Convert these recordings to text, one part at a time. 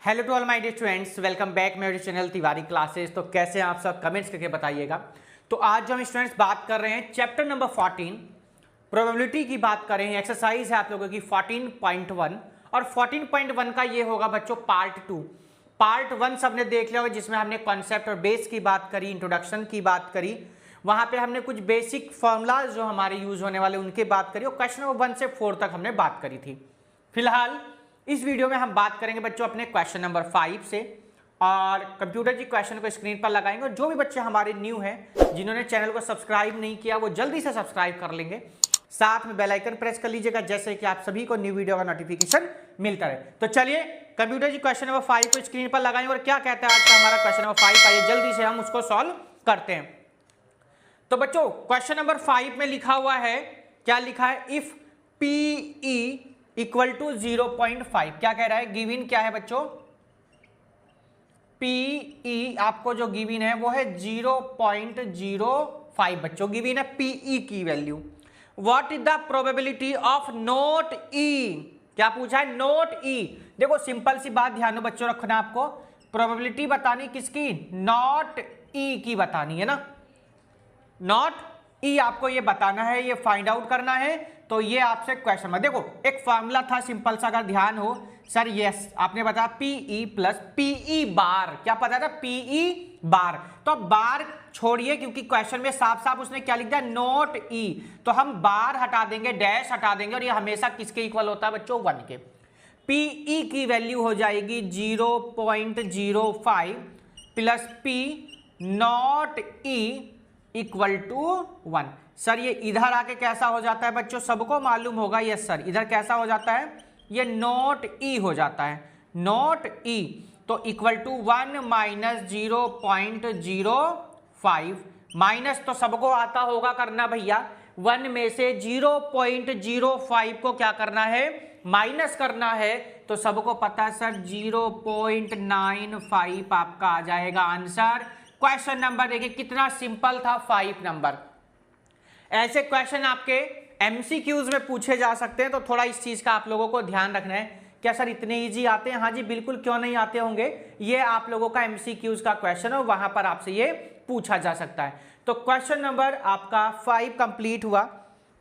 Hello to all my dear students, welcome back मेरे channel Tiwari classes. तो कैसे हैं आप सब, कमेंट्स करके बताइएगा। तो आज जो हम स्टूडेंट्स बात कर रहे हैं चैप्टर नंबर 14 प्रोबेबिलिटी की बात कर रहे हैं। एक्सरसाइज है आप लोगों की 14.1 और 14.1 का ये होगा बच्चों पार्ट 2। पार्ट 1 सबने देख लिया होगा जिसमें हमने कॉन्सेप्ट और बेस की बात करी, इंट्रोडक्शन की बात करी, वहां पे हमने कुछ बेसिक फॉर्मूलाज जो हमारे यूज होने वाले उनकी बात करी और क्वेश्चन नंबर 1 से 4 तक हमने बात करी थी। फिलहाल इस वीडियो में हम बात करेंगे बच्चों अपने क्वेश्चन नंबर 5 से और कंप्यूटर जी क्वेश्चन को स्क्रीन पर लगाएंगे। और जो भी बच्चे हमारे न्यू हैं जिन्होंने चैनल को सब्सक्राइब नहीं किया वो जल्दी से सब्सक्राइब कर लेंगे, साथ में बेल आइकन प्रेस कर लीजिएगा जैसे कि आप सभी को न्यू वीडियो का नोटिफिकेशन मिलता रहे। तो चलिए कंप्यूटर जी क्वेश्चन नंबर 5 को स्क्रीन पर लगाएंगे और क्या कहता है आज का हमारा क्वेश्चन नंबर 5, आइए जल्दी से हम उसको सॉल्व करते हैं। तो बच्चों क्वेश्चन नंबर 5 में लिखा हुआ है, क्या लिखा है, इफ पीई इक्वल टू 0.5। क्या कह रहा है, गिवन क्या है बच्चों, पीई आपको जो गिवन है वो है 0.05 बच्चों, गिवन है P E value. What is the probability of not E, क्या पूछा है, नोट ई। देखो सिंपल सी बात ध्यान दो बच्चों, रखना आपको प्रोबेबिलिटी बतानी किसकी, नॉट ई की बतानी है ना, नॉट ई आपको ये बताना है, ये फाइंड आउट करना है। तो ये आपसे क्वेश्चन में देखो एक फॉर्मूला था सिंपल सा, अगर ध्यान हो सर, यस आपने बताया पीई प्लस पीई बार, क्या पता था, पीई बार। तो बार छोड़िए क्योंकि क्वेश्चन में साफ साफ उसने क्या लिख दिया, नोट ई, तो हम बार हटा देंगे, डैश हटा देंगे और ये हमेशा किसके इक्वल होता है बच्चों, 1 के। पीई की वैल्यू हो जाएगी 0.05 plus P not E equal to 1। Sir ये इधर आके कैसा हो जाता है बच्चों, सबको मालूम होगा, यस सर इधर कैसा हो जाता है, ये नोट ई हो जाता है, नोट ई। तो इक्वल टू 1 माइनस 0.05, माइनस तो सबको आता होगा करना भैया, 1 में से 0.05 को क्या करना है, माइनस करना है। तो सबको पता है सर 0.95 आपका आ जाएगा आंसर। क्वेश्चन नंबर देखिए कितना सिंपल था, 5 नंबर। ऐसे क्वेश्चन आपके एमसीक्यूज में पूछे जा सकते हैं, तो थोड़ा इस चीज का आप लोगों को ध्यान रखना है। क्या सर इतने इजी आते हैं, हाँ जी बिल्कुल, क्यों नहीं आते होंगे, ये आप लोगों का एमसीक्यूज का क्वेश्चन है, वहां पर आपसे ये पूछा जा सकता है। तो क्वेश्चन नंबर आपका 5 कंप्लीट हुआ।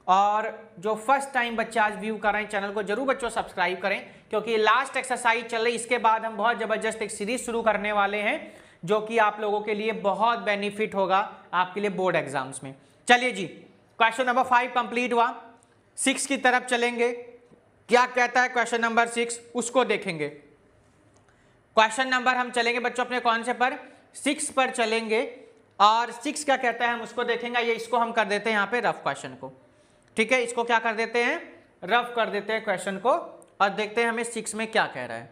और जो फर्स्ट टाइम बच्चे आज व्यू कर रहे हैं चैनल को जरूर बच्चों सब्सक्राइब करें, क्योंकि लास्ट एक्सरसाइज चल रही, इसके बाद हम बहुत जबरदस्त एक सीरीज शुरू करने वाले हैं जो कि आप लोगों के लिए बहुत बेनिफिट होगा आपके लिए बोर्ड एग्जाम्स में। चलिए जी क्वेश्चन नंबर 5 कंप्लीट हुआ, 6 की तरफ चलेंगे। क्या कहता है क्वेश्चन नंबर 6, उसको देखेंगे। क्वेश्चन नंबर हम चलेंगे बच्चों अपने कौन से पर, 6 पर चलेंगे और 6 क्या कहता है हम उसको देखेंगे। ये इसको हम कर देते हैं यहाँ पे रफ क्वेश्चन को, ठीक है, इसको क्या कर देते हैं, रफ कर देते हैं क्वेश्चन को और देखते हैं हमें 6 में क्या कह रहा है।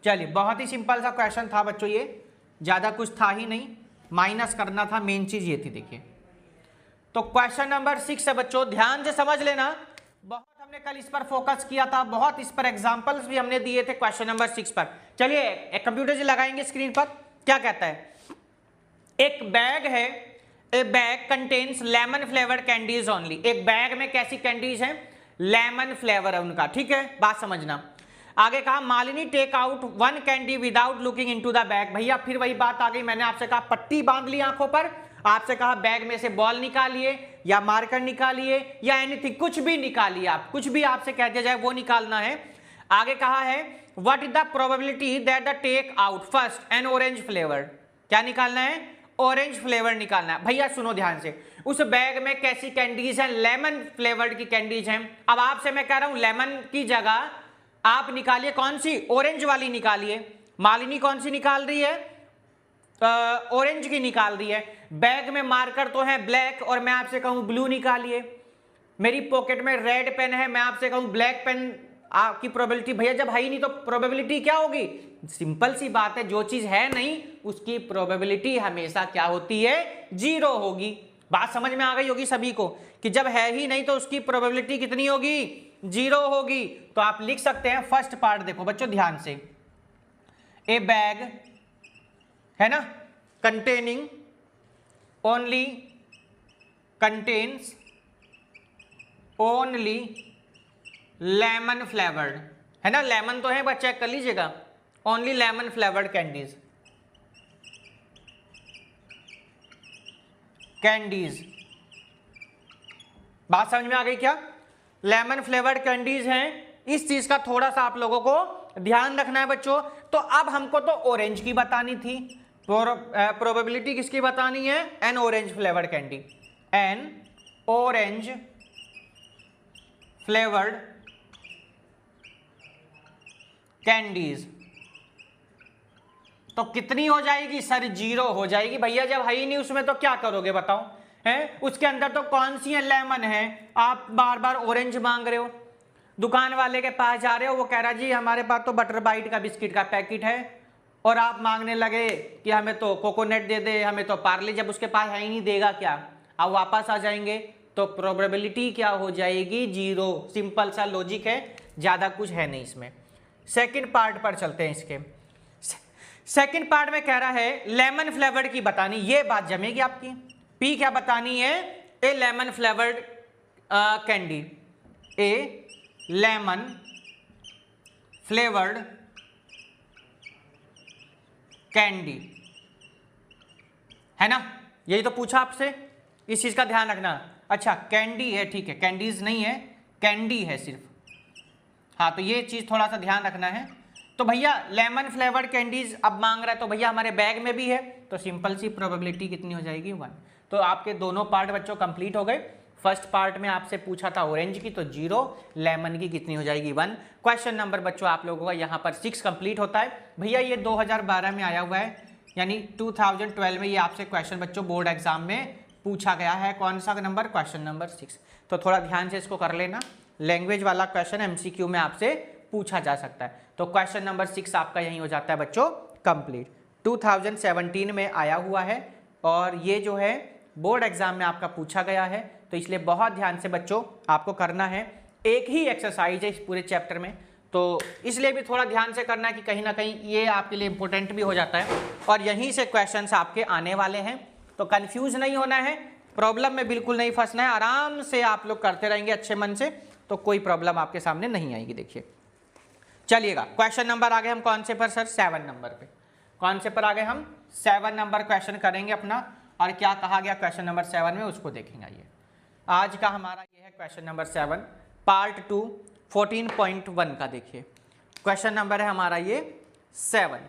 चलिए बहुत ही सिंपल सा क्वेश्चन था बच्चों, ये ज्यादा कुछ था ही नहीं, माइनस करना था, मेन चीज ये थी। देखिए तो क्वेश्चन नंबर 6 है बच्चों, ध्यान से समझ लेना, बहुत हमने कल इस पर फोकस किया था, बहुत इस पर एग्जांपल्स भी हमने दिए थे क्वेश्चन नंबर 6 पर। चलिए एक कंप्यूटर से लगाएंगे स्क्रीन पर। क्या कहता है, एक बैग है, ए bag contains lemon flavoured candies only. एक बैग में कैसी कैंडीज हैं, लेमन फ्लेवर है उनका, ठीक है, बात समझना। आगे कहा Malini take out 1 candy without looking into the bag. भैया फिर वही बात आ गई, मैंने आपसे कहा पट्टी बांध ली आंखों पर, आपसे कहा बैग में से बॉल निकालिए या मार्कर निकालिए या एनीथिंग, कुछ भी निकालिए, आप कुछ भी आपसे कह दिया जाए वो निकालना है। आगे कहा है what is the probability that the take out first an orange flavour. क्या निकालना है, ऑरेंज फ्लेवर निकालना है। भैया सुनो ध्यान से, उस बैग में कैसी कैंडीज हैं, लेमन फ्लेवर्ड की कैंडीज हैं। अब आपसे मैं कह रहा हूं लेमन की जगह आप निकालिए कौन सी, ऑरेंज वाली निकालिए। मालिनी कौन सी निकाल रही है, ऑरेंज की निकाल रही है। बैग में मार्कर तो है ब्लैक और मैं आपसे कहूं ब्लू निकालिए। मेरी पॉकेट में रेड पेन है, मैं आपसे कहूं ब्लैक पेन, आपकी प्रोबेबिलिटी भैया जब है ही नहीं तो प्रोबेबिलिटी क्या होगी, सिंपल सी बात है, जो चीज है नहीं उसकी प्रोबेबिलिटी हमेशा क्या होती है, 0 होगी। बात समझ में आ गई होगी सभी को कि जब है ही नहीं तो उसकी प्रोबेबिलिटी कितनी होगी, 0 होगी। तो आप लिख सकते हैं फर्स्ट पार्ट, देखो बच्चों ध्यान से, ए बैग है ना, containing only, contains only lemon flavoured, है ना, लेमन तो है बच्चा, चेक कर लीजिएगा, only lemon flavoured candies, candies. बात समझ में आ गई क्या? लेमन फ्लेवर्ड कैंडीज हैं, इस चीज का थोड़ा सा आप लोगों को ध्यान रखना है बच्चों। तो अब हमको तो ऑरेंज की बतानी थी, प्रोबेबिलिटी किसकी बतानी है? N orange flavoured candy, N orange flavoured candies. तो कितनी हो जाएगी सर? 0 हो जाएगी भैया। जब है ही नहीं उसमें तो क्या करोगे बताओ? है उसके अंदर तो कौन सी है? लेमन है। आप बार बार ऑरेंज मांग रहे हो, दुकान वाले के पास जा रहे हो, वो कह रहा जी हमारे पास तो बटर बाइट का बिस्किट का पैकेट है, और आप मांगने लगे कि हमें तो कोकोनट दे दे, हमें तो पार्ले। जब उसके पास है ही नहीं, देगा क्या? अब वापस आ जाएंगे तो प्रोबेबिलिटी क्या हो जाएगी? 0। सिंपल सा लॉजिक है, ज्यादा कुछ है नहीं इसमें। सेकंड पार्ट पर चलते हैं। इसके सेकंड पार्ट में कह रहा है लेमन फ्लेवर्ड की बतानी। ये बात जमेगी आपकी। पी क्या बतानी है? ए लेमन फ्लेवर्ड कैंडी, ए लेमन फ्लेवर्ड कैंडी, है ना? यही तो पूछा आपसे, इस चीज का ध्यान रखना। अच्छा कैंडी है, ठीक है, कैंडीज नहीं है, कैंडी है सिर्फ। हाँ तो ये चीज थोड़ा सा ध्यान रखना है। तो भैया लेमन फ्लेवर्ड कैंडीज अब मांग रहा है, तो भैया हमारे बैग में भी है, तो सिंपल सी प्रोबेबिलिटी कितनी हो जाएगी? 1। तो आपके दोनों पार्ट बच्चों कंप्लीट हो गए। फर्स्ट पार्ट में आपसे पूछा था ऑरेंज की, तो 0, लेमन की कितनी हो जाएगी? 1। क्वेश्चन नंबर बच्चों आप लोगों का यहाँ पर 6 कंप्लीट होता है। भैया ये 2012 में आया हुआ है, यानी 2012 में ये आपसे क्वेश्चन बच्चों बोर्ड एग्जाम में पूछा गया है। कौन सा नंबर? Question number 6। तो थोड़ा ध्यान से इसको कर लेना, लैंग्वेज वाला क्वेश्चन एमसीक्यू में आपसे पूछा जा सकता है। तो क्वेश्चन नंबर 6 आपका यही हो जाता है बच्चों कंप्लीट। 2017 में आया हुआ है, और ये जो है बोर्ड एग्जाम में आपका पूछा गया है, तो इसलिए बहुत ध्यान से बच्चों आपको करना है। एक ही एक्सरसाइज है इस पूरे चैप्टर में, तो इसलिए भी थोड़ा ध्यान से करना है कि कहीं ना कहीं ये आपके लिए इंपॉर्टेंट भी हो जाता है, और यहीं से क्वेश्चंस आपके आने वाले हैं। तो कंफ्यूज नहीं होना है, प्रॉब्लम में बिल्कुल नहीं फंसना है, आराम से आप लोग करते रहेंगे अच्छे मन से, तो कोई प्रॉब्लम आपके सामने नहीं आएगी। देखिए चलिएगा, क्वेश्चन नंबर आ गए हम कौन से पर सर? 7 नंबर पे। कौन से पर आ गए हम? 7 नंबर क्वेश्चन करेंगे अपना, और क्या कहा गया क्वेश्चन नंबर 7 में उसको देखेंगे। आइए आज का हमारा ये है क्वेश्चन नंबर 7, पार्ट 2 14.1 का। देखिए क्वेश्चन नंबर है हमारा ये 7।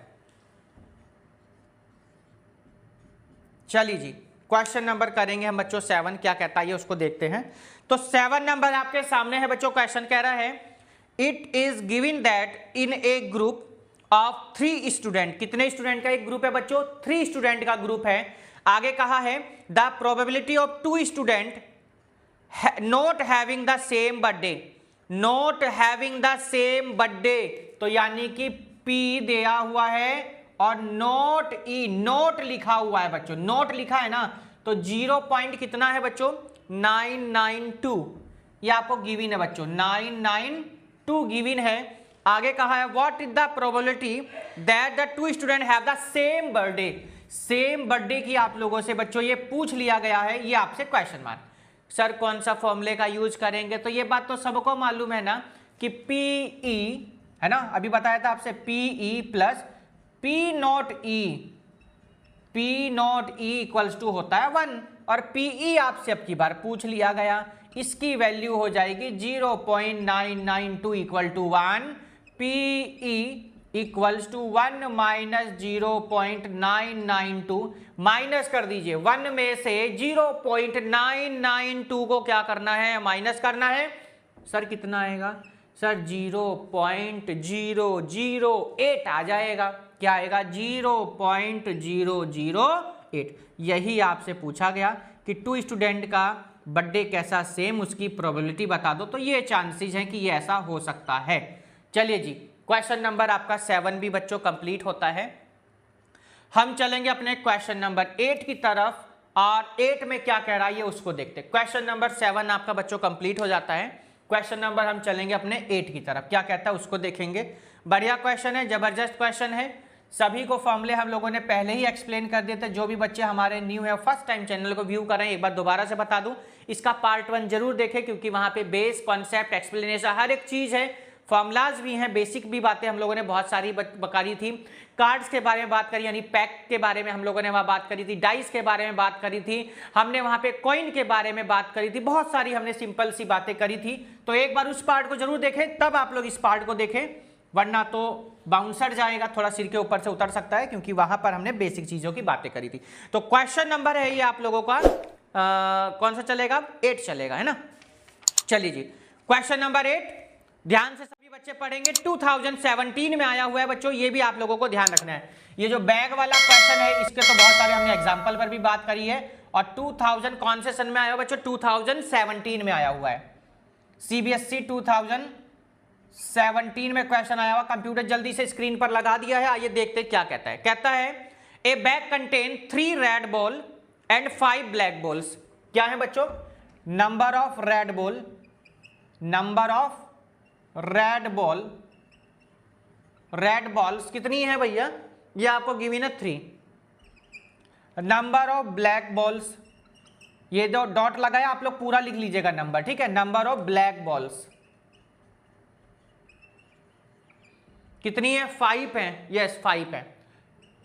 चलिए जी क्वेश्चन नंबर करेंगे हम बच्चों 7, क्या कहता है ये उसको देखते हैं। तो 7 नंबर आपके सामने है बच्चों। क्वेश्चन कह रहा है it is given that in A group of 3 student. कितने स्टूडेंट का एक ग्रुप है बच्चों? 3 स्टूडेंट का ग्रुप है। आगे कहा है the probability of 2 student not having the same birthday, not having the same birthday, तो यानी कि P दिया हुआ है और नोट ई, नोट लिखा हुआ है बच्चों, नोट लिखा है ना, तो 0 पॉइंट कितना है बच्चों? 992। ये आपको गिवन है बच्चों, 992 गिवन है। आगे कहा है what is the probability that the 2 student have the same birthday. Same birthday की आप लोगों से बच्चों ये पूछ लिया गया है, ये आपसे क्वेश्चन मार्क। सर कौन सा फॉर्मूले का यूज करेंगे? तो ये बात तो सबको मालूम है ना कि PE है ना, अभी बताया था आपसे, PE plus P not E equals to होता है 1, और PE आपसे अब की बार पूछ लिया गया, इसकी वैल्यू हो जाएगी 0.992 equal to 1, PE equals to 1 minus 0.992, minus कर दीजिए 1 में से 0.992 को क्या करना है? माइनस करना है। सर कितना आएगा? सर 0.008 आ जाएगा। क्या आएगा? 0.008। यही आपसे पूछा गया कि 2 स्टूडेंट का बर्थडे कैसा सेम, उसकी प्रोबेबिलिटी बता दो। तो ये चांसेस हैं कि ये ऐसा हो सकता है। चलिए जी क्वेश्चन नंबर आपका 7 भी बच्चों कंप्लीट होता है। हम चलेंगे अपने क्वेश्चन नंबर 8 की तरफ, और 8 में क्या कह रहा है ये उसको देखते हैं। क्वेश्चन नंबर 7 आपका बच्चों कंप्लीट हो जाता है। क्वेश्चन नंबर हम चलेंगे अपने 8 की तरफ, क्या कहता है उसको देखेंगे। बढ़िया क्वेश्चन है, जबरदस्त क्वेश्चन है। सभी को फॉर्मूले हम लोगों ने पहले ही एक्सप्लेन कर दिए थे। जो भी बच्चे हमारे न्यू है, फर्स्ट टाइम चैनल को व्यू कर रहे हैं, एक बार दोबारा से बता दूं, इसका पार्ट 1 जरूर देखें, क्योंकि वहां पे बेस, कॉन्सेप्ट, एक्सप्लेनेशन हर एक चीज है। फॉर्मूलाज भी हैं, बेसिक भी बातें हम लोगों ने बहुत सारी करी थी। कार्ड्स के बारे में बात करी, यानी पैक के बारे में हम लोगों ने वहाँ बात करी थी, डाइस के बारे में बात करी थी, हमने वहाँ पे कॉइन के बारे में बात करी थी, बहुत सारी हमने सिंपल सी बातें करी थी। तो एक बार उस पार्ट को जरूर देखें, तब आप लोग इस पार्ट को देखें, वरना तो बाउंसर जाएगा, थोड़ा सिर के ऊपर से उतर सकता है, क्योंकि वहां पर हमने बेसिक चीजों की बातें करी थी। तो क्वेश्चन नंबर है ये आप लोगों का कौन सा चलेगा, 8 चलेगा, है ना। चलिए जी, क्वेश्चन नंबर 8 ध्यान से सभी बच्चे पढ़ेंगे। 2017 में आया हुआ है बच्चों, ये भी आप लोगों को ध्यान रखना है। ये जो बैग वाला क्वेश्चन है, इसके तो बहुत सारे हमने एग्जाम्पल पर भी बात करी है, और 2000 कौन से सन में आया हुआ बच्चों, 2017 में आया हुआ है। CBSE 2017 में क्वेश्चन आया हुआ। कंप्यूटर जल्दी से स्क्रीन पर लगा दिया है, आइए देखते हैं क्या कहता है। कहता है ए bag contain 3 red ball and 5 black balls. क्या है बच्चों, number of red ball, number of red ball, red balls कितनी है भैया, ये आपको गिवन है 3। नंबर ऑफ ब्लैक बॉल्स, ये जो डॉट लगाया आप लोग पूरा लिख लीजिएगा नंबर, ठीक है। नंबर ऑफ ब्लैक बॉल्स कितनी है, 5 है, यस 5 है,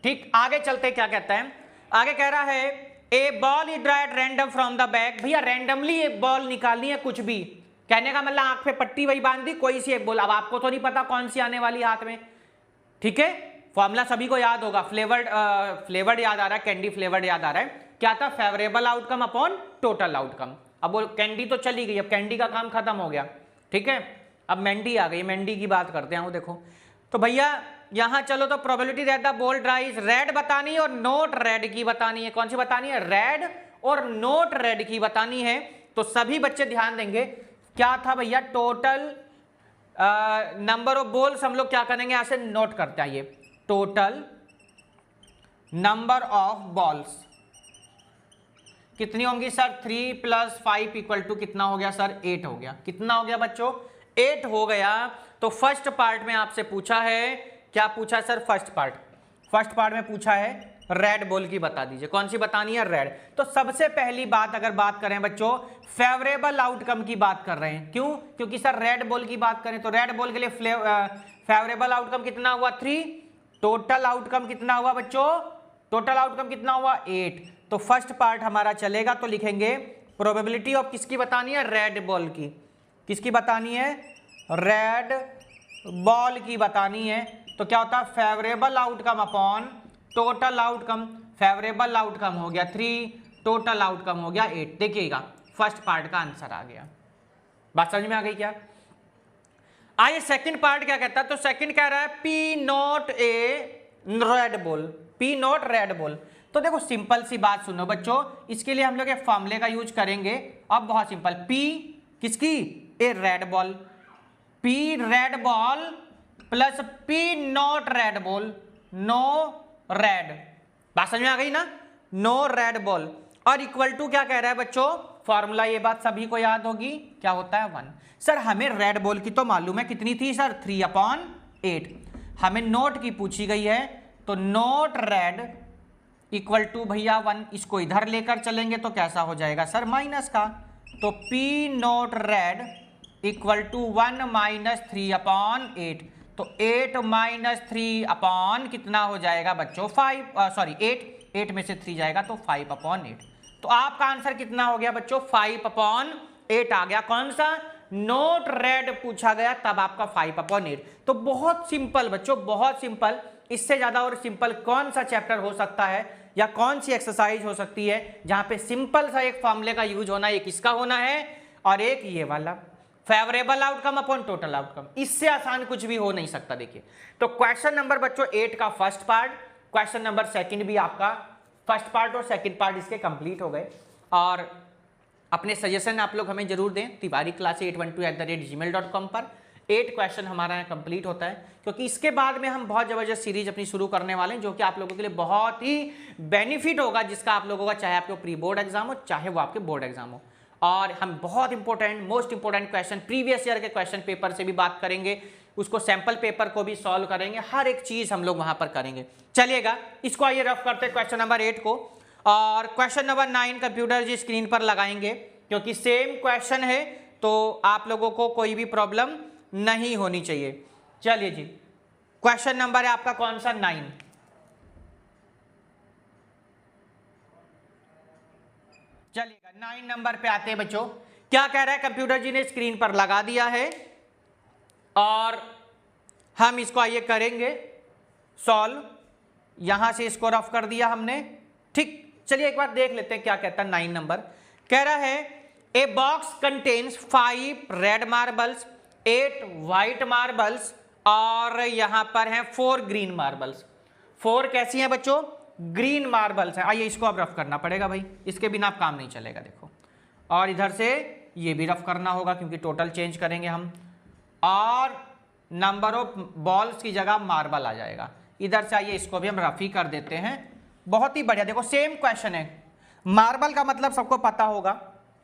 ठीक। आगे चलते क्या कहता है, आगे कह रहा है a ball is drawn random from the bag. भैया रैंडमली एक बॉल निकालनी है, कुछ भी, कहने का मतलब आंख पे पट्टी वही बांध दी, कोई सी एक बॉल। अब आपको तो नहीं पता कौन सी आने वाली हाथ में, ठीक है। फॉर्मूला सभी को याद होगा, फ्लेवर्ड याद आ रहा है, कैंडी फ्लेवर्ड याद आ रहा है। क्या था, favourable outcome upon total outcome. अब वो कैंडी तो चली गई, अब कैंडी का काम खत्म हो गया, ठीक है। अब मेंडी आ गई, मेंडी की बात करते हैं। वो देखो तो भैया यहां चलो, तो probability that the ball ड्राइज, red बतानी है और नोट रेड की बतानी है। कौन सी बतानी है, रेड और नोट रेड की बतानी है। तो सभी बच्चे ध्यान देंगे, क्या था भैया, टोटल नंबर ऑफ बॉल्स हम लोग क्या करेंगे, यहां से नोट करते हैं। ये टोटल नंबर ऑफ बॉल्स कितनी होंगी सर, 3 + 5 = कितना हो गया सर, 8 हो गया। कितना हो गया बच्चों, 8 हो गया। तो फर्स्ट पार्ट में आपसे पूछा है, क्या पूछा है सर, फर्स्ट पार्ट में पूछा है रेड बॉल की बता दीजिए। कौन सी बतानी है, रेड। तो सबसे पहली बात अगर बात करें बच्चों, फेवरेबल आउटकम की बात कर रहे हैं। क्यों, क्योंकि सर रेड बॉल की बात करें तो रेड बॉल के लिए फेवरेबल आउटकम कितना हुआ, 3। टोटल आउटकम कितना हुआ बच्चों, टोटल आउटकम कितना हुआ, 8। तो फर्स्ट पार्ट हमारा चलेगा, तो लिखेंगे प्रोबेबिलिटी ऑफ किसकी बतानी है, रेड बॉल की। किसकी बतानी है, रेड बॉल की बतानी है। तो क्या होता है, favourable outcome upon total outcome. Favourable outcome हो गया 3, टोटल आउटकम हो गया 8। देखिएगा फर्स्ट पार्ट का आंसर आ गया। बात समझ में आ गई क्या। आइए सेकंड पार्ट क्या कहता है, तो सेकंड कह रहा है P not a red ball, P not red ball. तो देखो सिंपल सी बात सुनो बच्चों, इसके लिए हम लोग एक फॉर्मूले का यूज करेंगे। अब बहुत सिंपल, पी किसकी, a red ball, P red ball plus P not red ball, no red. बात समझ में आ गई ना, नो रेड बॉल। और इक्वल टू क्या कह रहा है बच्चों, फॉर्मूला ये बात सभी को याद होगी, क्या होता है 1। सर हमें रेड बॉल की तो मालूम है, कितनी थी सर, 3/8। हमें नोट की पूछी गई है, तो नोट रेड इक्वल टू भैया 1। इसको इधर लेकर चलेंगे तो कैसा हो जाएगा सर, माइनस का। तो P not red equal to 1 - 3/8। तो 8 - 3 कितना हो जाएगा बच्चों, 8 में से 3 जाएगा तो 5/8। तो आपका आंसर कितना हो गया बच्चों, 5/8 आ गया। कौन सा, नोट रेड पूछा गया, तब आपका 5/8। तो बहुत सिंपल बच्चों, बहुत सिंपल। इससे ज्यादा और सिंपल कौन सा चैप्टर हो सकता है, या कौन सी एक्सरसाइज हो सकती है जहां पे सिंपल सा एक फॉर्मूले का यूज होना है। एक इसका होना है और एक ये वाला, favourable outcome upon total outcome. इससे आसान कुछ भी हो नहीं सकता। देखिए तो क्वेश्चन नंबर बच्चों 8 का फर्स्ट पार्ट, क्वेश्चन नंबर 2 भी आपका फर्स्ट पार्ट और सेकंड पार्ट इसके कंप्लीट हो गए। और अपने सजेशन आप लोग हमें जरूर दें तिवारी क्लास 812@gmail.com पर। 8 क्वेश्चन हमारा यहाँ कंप्लीट होता है, क्योंकि इसके बाद में हम बहुत जबरदस्त सीरीज अपनी शुरू करने वाले हैं, जो कि आप लोगों के लिए बहुत ही बेनिफिट होगा, जिसका आप लोगों का चाहे आपके प्री बोर्ड एग्जाम हो, चाहे वो आपके बोर्ड एग्जाम हो। और हम बहुत important, most important question, previous year के क्वेश्चन पेपर से भी बात करेंगे, उसको सैंपल पेपर को भी सॉल्व करेंगे, हर एक चीज हम लोग वहां पर करेंगे। चलिएगा इसको आइए रफ करते हैं क्वेश्चन नंबर 8 को। और क्वेश्चन नंबर 9 कंप्यूटर जी स्क्रीन पर लगाएंगे, क्योंकि सेम क्वेश्चन है, तो आप लोगों को कोई भी प्रॉब्लम नहीं होनी चाहिए। चलिए जी, क्वेश्चन नंबर है आपका कौन सा 9। चलिएगा 9 नंबर पे आते हैं बच्चों। क्या कह रहा है, कंप्यूटर जी ने स्क्रीन पर लगा दिया है और हम इसको आइए करेंगे सॉल्व। यहां से इसको रफ कर दिया हमने, ठीक। चलिए एक बार देख लेते हैं क्या कहता है 9 नंबर। कह रहा है a box contains 5 red marbles, 8 white marbles और यहां पर है 4 ग्रीन मार्बल्स। 4 कैसी हैं बच्चों, ग्रीन मार्बल्स हैं। आइए इसको अब रफ करना पड़ेगा भाई, इसके बिना आप काम नहीं चलेगा। देखो, और इधर से ये भी रफ करना होगा क्योंकि टोटल चेंज करेंगे हम, और नंबर ऑफ बॉल्स की जगह मार्बल आ जाएगा। इधर से आइए इसको भी हम रफ ही कर देते हैं। बहुत ही बढ़िया, देखो सेम क्वेश्चन है। मार्बल का मतलब सबको पता होगा,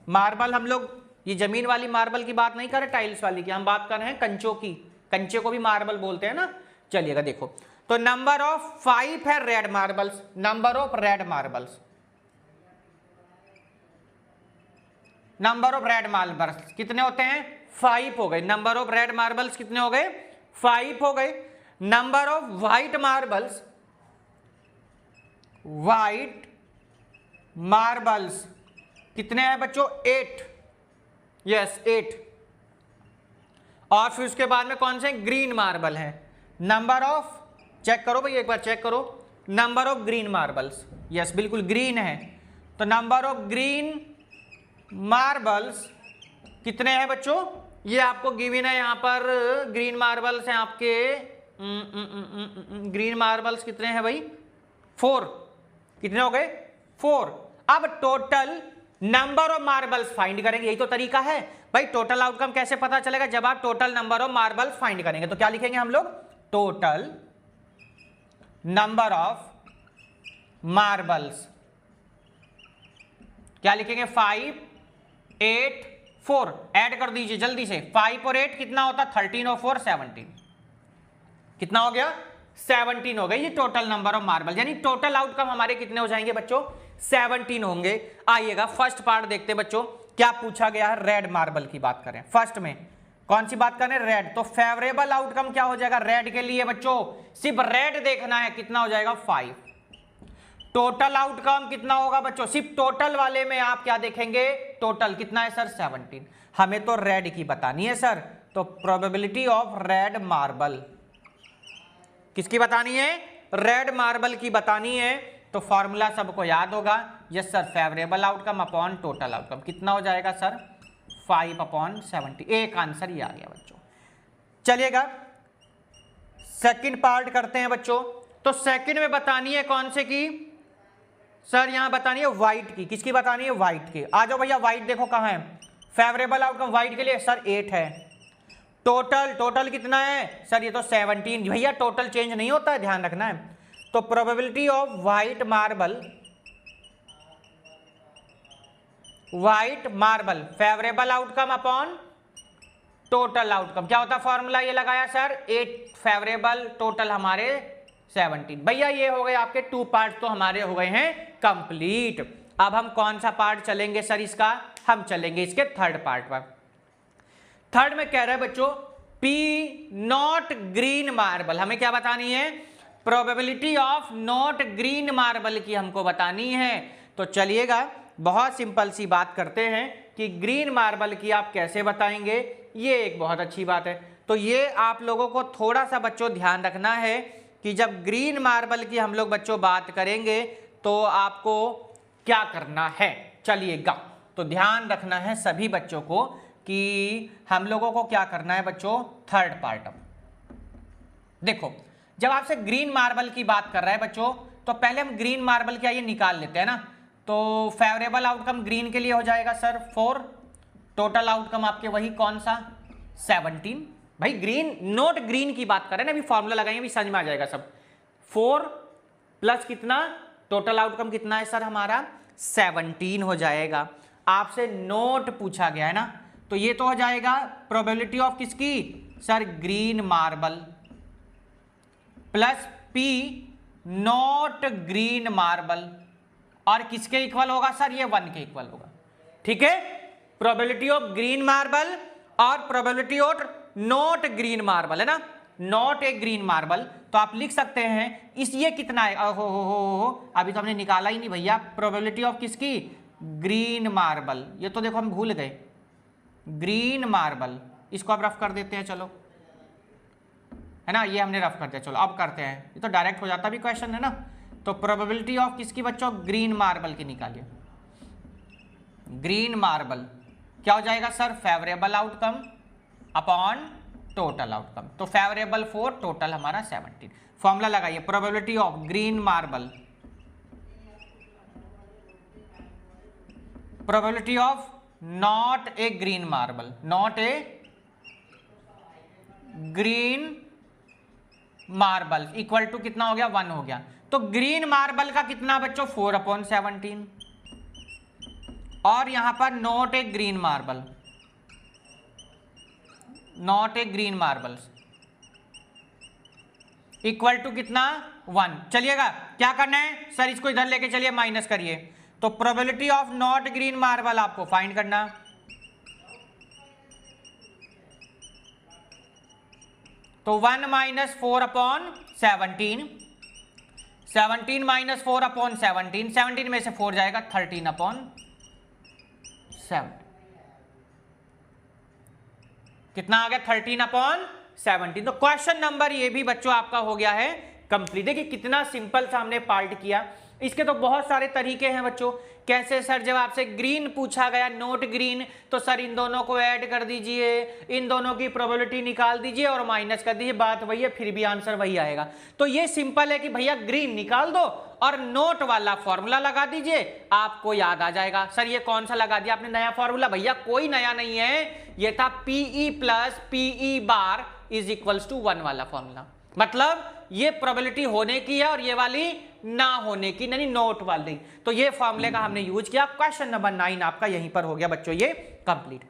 मार्बल हम लोग ये जमीन वाली मार्बल की बात नहीं कर रहे, टाइल्स वाली की हम बात कर रहे हैं, कंचों की। कंचे को भी मार्बल बोलते हैं ना। चलिएगा देखो, तो नंबर ऑफ 5 है red marbles, number of red marbles, number of red marbles कितने होते हैं, 5 हो गए। नंबर ऑफ रेड मार्बल्स कितने हो गए, 5 हो गए। Number of white marbles, white marbles कितने हैं बच्चों, 8, यस 8। और फिर उसके बाद में कौन से ग्रीन मार्बल है। नंबर ऑफ, चेक करो भाई एक बार चेक करो, number of green marbles, yes बिल्कुल ग्रीन है। तो नंबर ऑफ ग्रीन मार्बल्स कितने हैं बच्चों, ये आपको गिवन है यहां पर। ग्रीन मार्बल्स हैं आपके, ग्रीन मार्बल्स कितने हैं भाई, 4। कितने हो गए, 4। अब total number of marbles find करेंगे, यही तो तरीका है भाई। टोटल आउटकम कैसे पता चलेगा, जब आप total number of marbles find करेंगे। तो क्या लिखेंगे हम लोग, टोटल नंबर ऑफ मार्बल्स, क्या लिखेंगे, 5, 8, 4। ऐड कर दीजिए जल्दी से, 5 और 8 कितना होता है, 13 और 4 17। कितना हो गया, 17 हो गई। ये टोटल नंबर ऑफ मार्बल, यानी टोटल आउटकम हमारे कितने हो जाएंगे बच्चों, 17 होंगे। आइएगा फर्स्ट पार्ट देखते हैं बच्चों, क्या पूछा गया है। रेड मार्बल की बात करें, फर्स्ट में कौन सी बात करें, रेड। तो फेवरेबल आउटकम क्या हो जाएगा रेड के लिए बच्चों, सिर्फ रेड देखना है, कितना हो जाएगा 5। टोटल आउटकम कितना होगा बच्चों, सिर्फ टोटल वाले में आप क्या देखेंगे, टोटल कितना है सर 17। हमें तो रेड की बतानी है सर, तो प्रोबेबिलिटी ऑफ रेड मार्बल किसकी बतानी है, रेड मार्बल की बतानी है। तो फॉर्मूला सबको याद होगा, yes sir, favourable outcome upon total outcome कितना हो जाएगा सर, 5/70। एक आंसर ये आ गया बच्चों। चलिएगा सेकंड पार्ट करते हैं बच्चों। तो सेकंड में बतानी है कौन से की सर, यहां बतानी है व्हाइट की। किसकी बतानी है, व्हाइट की। आ जाओ भैया, व्हाइट देखो कहां है, फेवरेबल आउटकम व्हाइट के लिए सर 8 है। टोटल कितना है सर, ये तो 17। भैया टोटल चेंज नहीं होता है, ध्यान रखना है। तो probability of white marble favourable outcome upon total outcome, क्या होता है फॉर्मूला, ये लगाया सर 8 फेवरेबल, टोटल हमारे 17। भैया ये हो गए आपके 2 पार्ट, तो हमारे हो गए हैं कंप्लीट। अब हम कौन सा पार्ट चलेंगे सर इसका, हम चलेंगे इसके थर्ड पार्ट पर। थर्ड में कह रहे हैं बच्चों, पी नॉट ग्रीन मार्बल, हमें क्या बतानी है, probability of not green marble की हमको बतानी है। तो चलिएगा बहुत सिंपल सी बात करते हैं कि ग्रीन मार्बल की आप कैसे बताएंगे, ये एक बहुत अच्छी बात है। तो ये आप लोगों को थोड़ा सा बच्चों ध्यान रखना है कि जब ग्रीन मार्बल की हम लोग बच्चों बात करेंगे तो आपको क्या करना है। चलिएगा, तो ध्यान रखना है सभी बच्चों को कि हम लोगों को क्या करना है बच्चों, थर्ड पार्ट। देखो जब आपसे ग्रीन मार्बल की बात कर रहा है बच्चों, तो पहले हम ग्रीन मार्बल क्या ये निकाल लेते हैं ना। तो फेवरेबल आउटकम ग्रीन के लिए हो जाएगा सर 4, टोटल आउटकम आपके वही कौन सा 17। भाई ग्रीन नोट ग्रीन की बात करें ना, अभी फॉर्मूला लगाएंगे अभी समझ में आ जाएगा सब। 4 प्लस कितना, टोटल आउटकम कितना है सर हमारा 17 हो जाएगा। आपसे नोट पूछा गया है ना, तो ये तो हो जाएगा प्रोबेबिलिटी ऑफ किसकी sir, green marble plus P not green marble, और किसके इक्वल होगा सर, ये 1 के इक्वल होगा। ठीक है, प्रोबेबिलिटी ऑफ ग्रीन मार्बल और probability of not green marble, है ना, नॉट ए ग्रीन मार्बल। तो आप लिख सकते हैं इस ये कितना है, हो अभी तो हमने निकाला ही नहीं भैया, प्रोबेबिलिटी ऑफ किसकी, ग्रीन मार्बल। ये तो देखो हम भूल गए, ग्रीन मार्बल, इसको आप रफ कर देते हैं, चलो, है ना, ये हमने रफ कर दिया। चलो अब करते हैं, ये तो डायरेक्ट हो जाता भी क्वेश्चन है ना। तो प्रोबेबिलिटी ऑफ किसकी बच्चों, ग्रीन मार्बल की निकालिए। ग्रीन मार्बल क्या हो जाएगा sir, favourable outcome upon total outcome. तो फेवरेबल 4, टोटल हमारा 17। फॉर्मूला लगाइए, probability of green marble, probability of not a green marble, not a green marble equal to कितना हो गया, 1 हो गया। तो ग्रीन मार्बल का कितना बच्चों, 4/17, और यहां पर not a green marble, not a green marbles equal to कितना, 1। चलिएगा क्या करना है सर, इसको इधर लेके चलिए, माइनस करिए। तो probability of not green marble आपको फाइंड करना, तो 1 - 4/17, 17 - 4/17, 17 में से 4 जाएगा, 13/7, कितना आ गया, 13/17। तो क्वेश्चन नंबर ये भी बच्चों आपका हो गया है कंप्लीट। देखिए कितना सिंपल सा हमने पार्ट किया। इसके तो बहुत सारे तरीके हैं बच्चों। कैसे सर, जब आपसे ग्रीन पूछा गया, नोट ग्रीन, तो सर इन दोनों को ऐड कर दीजिए, इन दोनों की प्रोबेबिलिटी निकाल दीजिए और माइनस कर दीजिए, बात वही है, फिर भी आंसर वही आएगा। तो ये सिंपल है कि भैया ग्रीन निकाल दो और नोट वाला फॉर्मूला लगा दीजिए, आपको याद आ जाएगा। सर ये कौन सा लगा दिया आपने नया फॉर्मूला, भैया कोई नया नहीं है, ये था PE + PE bar is equals to 1 वाला फॉर्मूला। मतलब ये प्रोबेबिलिटी होने की है और ये वाली ना होने की, यानी नोट वाली। तो ये फॉर्मूले का हमने यूज किया। क्वेश्चन नंबर 9 आपका यहीं पर हो गया बच्चों ये कंप्लीट।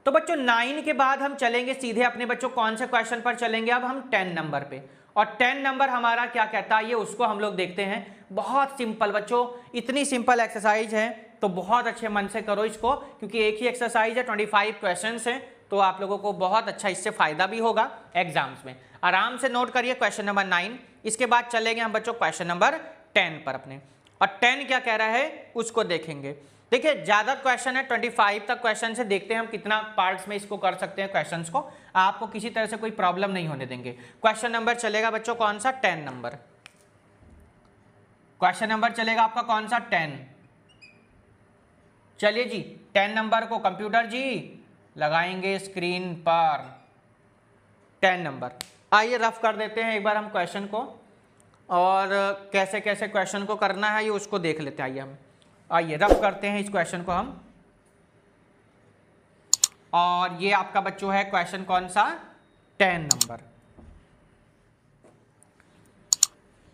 तो बच्चों 9 के बाद हम चलेंगे सीधे अपने बच्चों कौन से क्वेश्चन पर चलेंगे, अब हम 10 नंबर पे। और 10 नंबर हमारा क्या कहता है, ये उसको हम लोग देखते हैं। बहुत सिंपल बच्चों, इतनी सिंपल एक्सरसाइज है तो बहुत अच्छे मन से करो इसको, क्योंकि एक ही एक्सरसाइज है, 25 क्वेश्चन है, तो आप लोगों को बहुत अच्छा इससे फायदा भी होगा एग्जाम्स में। आराम से नोट करिए क्वेश्चन नंबर 9। इसके बाद चलेंगे हम बच्चों क्वेश्चन नंबर 10 पर अपने, और 10 क्या कह रहा है उसको देखेंगे। देखिए ज्यादा क्वेश्चन है, 25 तक क्वेश्चन से, देखते हैं हम कितना पार्ट्स में इसको कर सकते हैं क्वेश्चंस को। आपको किसी तरह से कोई प्रॉब्लम नहीं होने देंगे। क्वेश्चन नंबर चलेगा बच्चों कौन सा, 10 नंबर। क्वेश्चन नंबर चलेगा आपका कौन सा, 10। चलिए जी 10 नंबर को कंप्यूटर जी लगाएंगे स्क्रीन पर। 10 नंबर, आइए रफ कर देते हैं एक बार हम क्वेश्चन को, और कैसे कैसे क्वेश्चन को करना है ये उसको देख लेते हैं। आइए हम, आइए रफ करते हैं इस क्वेश्चन को हम। और ये आपका बच्चों है क्वेश्चन कौन सा, 10 नंबर।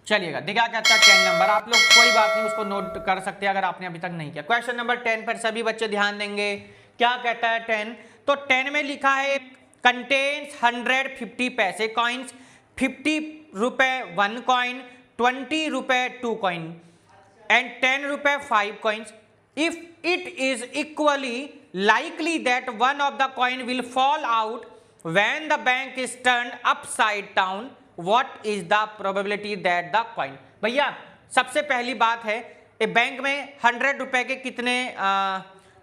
चलिएगा देखिए क्या कहता है 10 नंबर। आप लोग कोई बात नहीं, उसको नोट कर सकते हैं अगर आपने अभी तक नहीं किया। क्वेश्चन नंबर 10 पर सभी बच्चे ध्यान देंगे। क्या कहता है 10, तो 10 में लिखा है कंटेन्स 150 पैसे कॉइन्स, 50 रुपए 1 कॉइन, 20 रुपए 2 कॉइन एंड 10 रुपए 5 coins. If it is equally likely that one of the coin will fall out when the bank is turned upside down, what is the probability that the coin। भैया सबसे पहली बात है, bank में 100 रुपए के कितने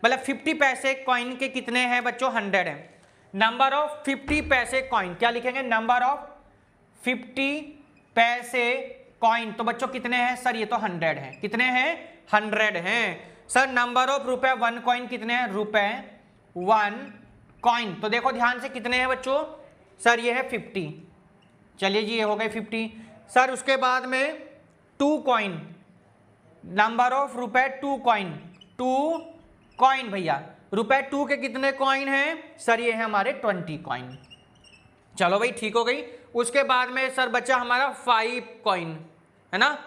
मतलब 50 पैसे कॉइन के कितने हैं बच्चों, 100 है। नंबर ऑफ 50 पैसे कॉइन क्या लिखेंगे, नंबर ऑफ 50 पैसे कॉइन, तो बच्चों कितने हैं सर, ये तो 100 है, कितने हैं 100 हैं। सर नंबर ऑफ रुपए 1 कॉइन कितने हैं, रुपए 1 कॉइन, तो देखो ध्यान से कितने हैं बच्चों, सर ये है 50। चलिए जी ये हो गए 50। सर उसके बाद में 2 कॉइन, नंबर ऑफ रुपए 2 कॉइन, 2 कॉइन भैया, रुपए 2 के कितने कॉइन हैं, सर ये है हमारे 20 कॉइन। चलो भाई ठीक हो गई। उसके बाद में सर बच्चा हमारा 5 कॉइन है ना,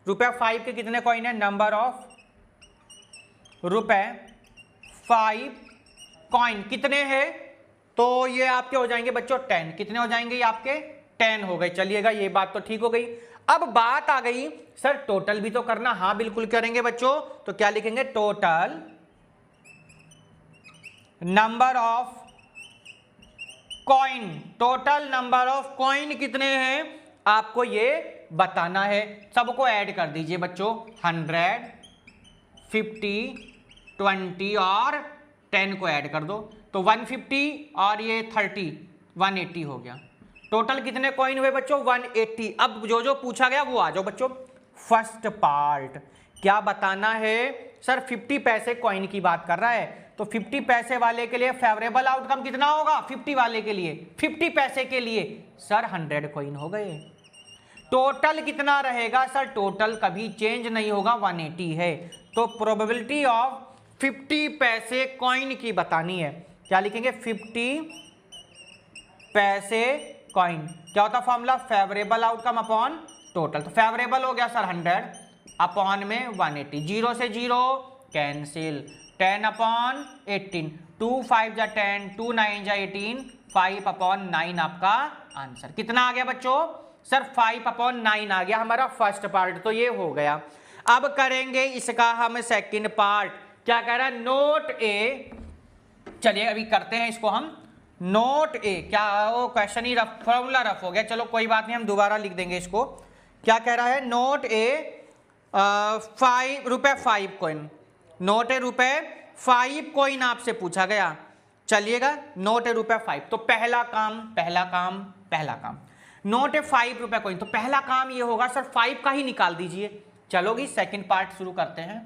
रुपए 5 के कितने कॉइन है, नंबर ऑफ रुपए 5 कॉइन कितने हैं, तो ये आपके हो जाएंगे बच्चों 10। कितने हो जाएंगे ये आपके, 10 हो गए। चलिएगा ये बात तो ठीक हो गई। अब बात आ गई सर टोटल भी तो करना, हाँ बिल्कुल करेंगे बच्चों। तो क्या लिखेंगे, total number of coin, total number of coin कितने हैं आपको ये बताना है। सबको ऐड कर दीजिए बच्चों, 100, 50, 20 और 10 को ऐड कर दो तो 150 और ये 30, 180 हो गया। टोटल कितने कॉइन हुए बच्चों? 180। अब जो जो पूछा गया वो आ जाओ बच्चों। फर्स्ट पार्ट क्या बताना है सर? 50 पैसे कॉइन की बात कर रहा है, तो 50 पैसे वाले के लिए फेवरेबल आउटकम कितना होगा? 50 वाले के लिए, 50 पैसे के लिए सर 100 कॉइन हो गए। टोटल कितना रहेगा सर? टोटल कभी चेंज नहीं होगा, 180 है। तो प्रोबेबिलिटी ऑफ 50 पैसे कॉइन की बतानी है। क्या लिखेंगे? 50 पैसे कॉइन। क्या होता formula? Favourable outcome upon total. तो फेवरेबल हो गया सर 100 अपॉन में 180, 0 से 0 कैंसिल, 10 अपॉन 18, 2 5 जा 10, 2 9 जा 18, 5 अपॉन 9 आपका आंसर। कितना आ गया बच्चों? सर 5 अपॉन 9 आ गया हमारा फर्स्ट पार्ट। तो ये हो गया। अब करेंगे इसका हम सेकंड पार्ट। क्या कह रहा है? नोट ए। चलिए अभी करते हैं इसको हम। नोट ए, क्या वो क्वेश्चन ही रफ, फॉर्मूला रफ हो गया, चलो कोई बात नहीं, हम दोबारा लिख देंगे इसको। क्या कह रहा है? नोट ए ₹5 कॉइन, नोट ए ₹5 कॉइन आपसे पूछा गया। चलिएगा, नोट ए ₹5। तो पहला काम नोट ए ₹5 कॉइन। तो पहला काम ये होगा सर 5 का ही निकाल दीजिए। चलोगी सेकंड पार्ट शुरू करते हैं।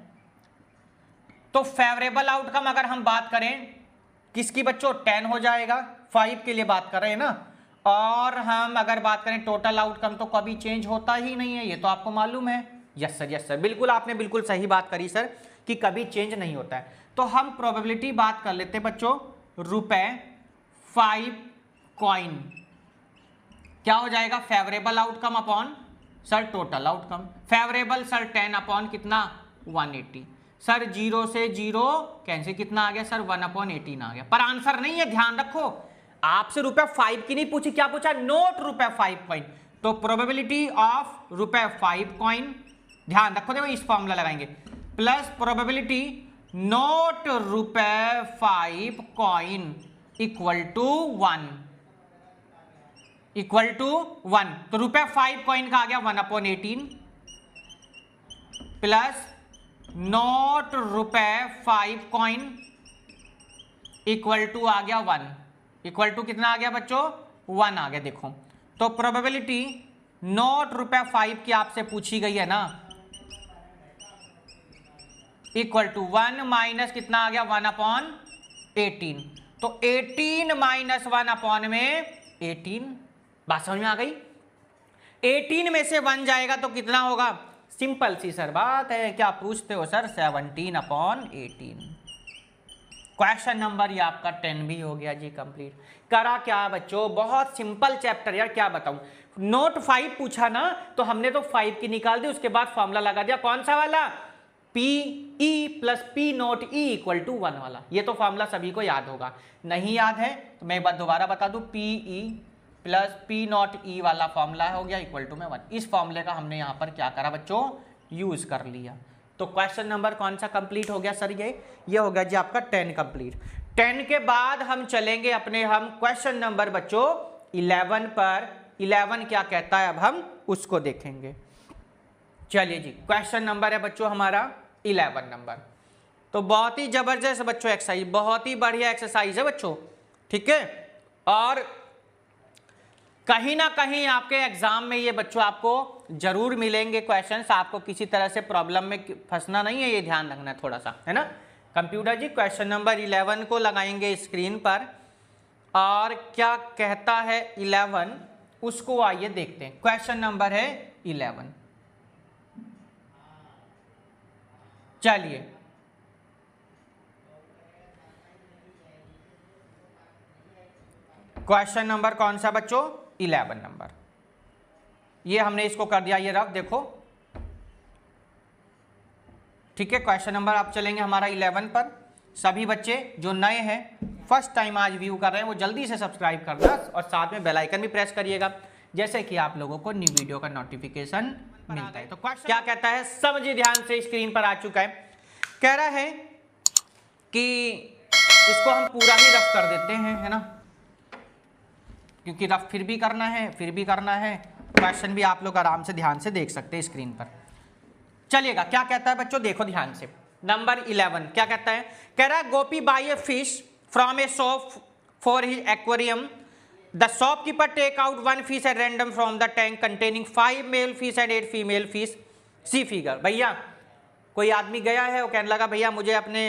तो फेवरेबल आउटकम अगर हम बात करें किसकी बच्चों? 10 हो जाएगा, 5 के लिए बात कर रहे हैं ना। और हम अगर बात करें टोटल आउटकम तो कभी चेंज होता ही नहीं है, ये तो आपको मालूम है। यस सर, बिल्कुल आपने बिल्कुल सही बात करी सर कि कभी चेंज नहीं होता है। तो हम प्रोबेबिलिटी बात कर लेते हैं बच्चों, ₹5 कॉइन। क्या हो जाएगा? Favourable outcome upon sir total outcome. Favourable sir 10 upon कितना? 180। सर 0 से 0 कैंसिल, कितना आ गया सर? 1/18 आ गया। पर आंसर नहीं है, ध्यान रखो। आपसे ₹5 की नहीं पूछी, क्या पूछा? Not ₹5 coin. तो प्रोबेबिलिटी ऑफ ₹5 कॉइन, ध्यान रखो, देखो इस फॉर्मूला लगाएंगे, plus probability not ₹5 coin equal to 1, equal to 1। तो ₹5 कॉइन का आ गया 1/18 plus not ₹5 coin equal to आ गया 1, इक्वल टू कितना आ गया बच्चों? 1 आ गया। देखो तो प्रोबेबिलिटी नोट ₹5 की आपसे पूछी गई है ना, इक्वल टू 1 माइनस कितना आ गया? 1/18। तो 18 माइनस 1 अपॉन में 18। बात समझ में आ गई? 18 में से 1 जाएगा तो कितना होगा? सिंपल सी सर बात है। क्या पूछते हो सर? 17/18। क्वेश्चन नंबर ये आपका 10 भी हो गया जी कंप्लीट। करा क्या बच्चों? बहुत सिंपल चैप्टर यार, क्या बताऊं। नोट 5 पूछा ना, तो हमने तो 5 की निकाल दी, उसके बाद फॉर्मूला लगा दिया। कौन सा वाला? PE plus P not E equal to 1 वाला। ये तो फॉर्मूला सभी को याद होगा। नहीं याद है तो मैं एक बार दोबारा बता दूं, PE plus P not E वाला फॉर्मूला हो गया इक्वल टू में 1। इस फॉर्मूले का हमने यहाँ पर क्या करा बच्चों? यूज कर लिया। तो क्वेश्चन नंबर कौन सा कंप्लीट हो गया सर? ये हो गया जी आपका 10 कंप्लीट। 10 के बाद हम चलेंगे अपने हम क्वेश्चन नंबर बच्चों 11 पर। 11 क्या कहता है अब हम उसको देखेंगे। चलिए जी, क्वेश्चन नंबर है बच्चों हमारा 11 नंबर। तो बहुत ही जबरदस्त बच्चों एक्सरसाइज, बहुत ही बढ़िया एक्सरसाइज है बच्चों, ठीक है। और कहीं ना कहीं आपके एग्जाम में ये बच्चों आपको जरूर मिलेंगे क्वेश्चंस। आपको किसी तरह से प्रॉब्लम में फंसना नहीं है, ये ध्यान रखना है थोड़ा सा, है ना। कंप्यूटर जी क्वेश्चन नंबर 11 को लगाएंगे स्क्रीन पर, और क्या कहता है 11 उसको आइए देखते हैं। क्वेश्चन नंबर है 11। चलिए क्वेश्चन नंबर कौन सा बच्चों? 11 नंबर। ये हमने इसको कर दिया, ये रफ देखो, ठीक है। क्वेश्चन नंबर आप चलेंगे हमारा 11 पर। सभी बच्चे जो नए हैं, फर्स्ट टाइम आज व्यू कर रहे हैं, वो जल्दी से सब्सक्राइब करना और साथ में बेल आइकन भी प्रेस करिएगा, जैसे कि आप लोगों को न्यू वीडियो का नोटिफिकेशन मिलता है। तो क्वेश्चन क्या कहता है समझिए ध्यान से, स्क्रीन पर आ चुका है। कह रहा है कि इसको हम पूरा ही रफ कर देते हैं, है ना। क्योंकि रफ फिर भी करना है, क्वेश्चन भी आप लोग आराम से ध्यान से देख सकते हैं स्क्रीन पर। चलिएगा, क्या कहता है बच्चों, देखो ध्यान से। नंबर 11 क्या कहता है, कह रहा है Gopi buy a fish from a shop for his aquarium, the shopkeeper take out 1 fish at random from the tank containing 5 male fish and 8 female fish, see figure. भैया कोई आदमी गया है, वो कहने लगा भैया मुझे अपने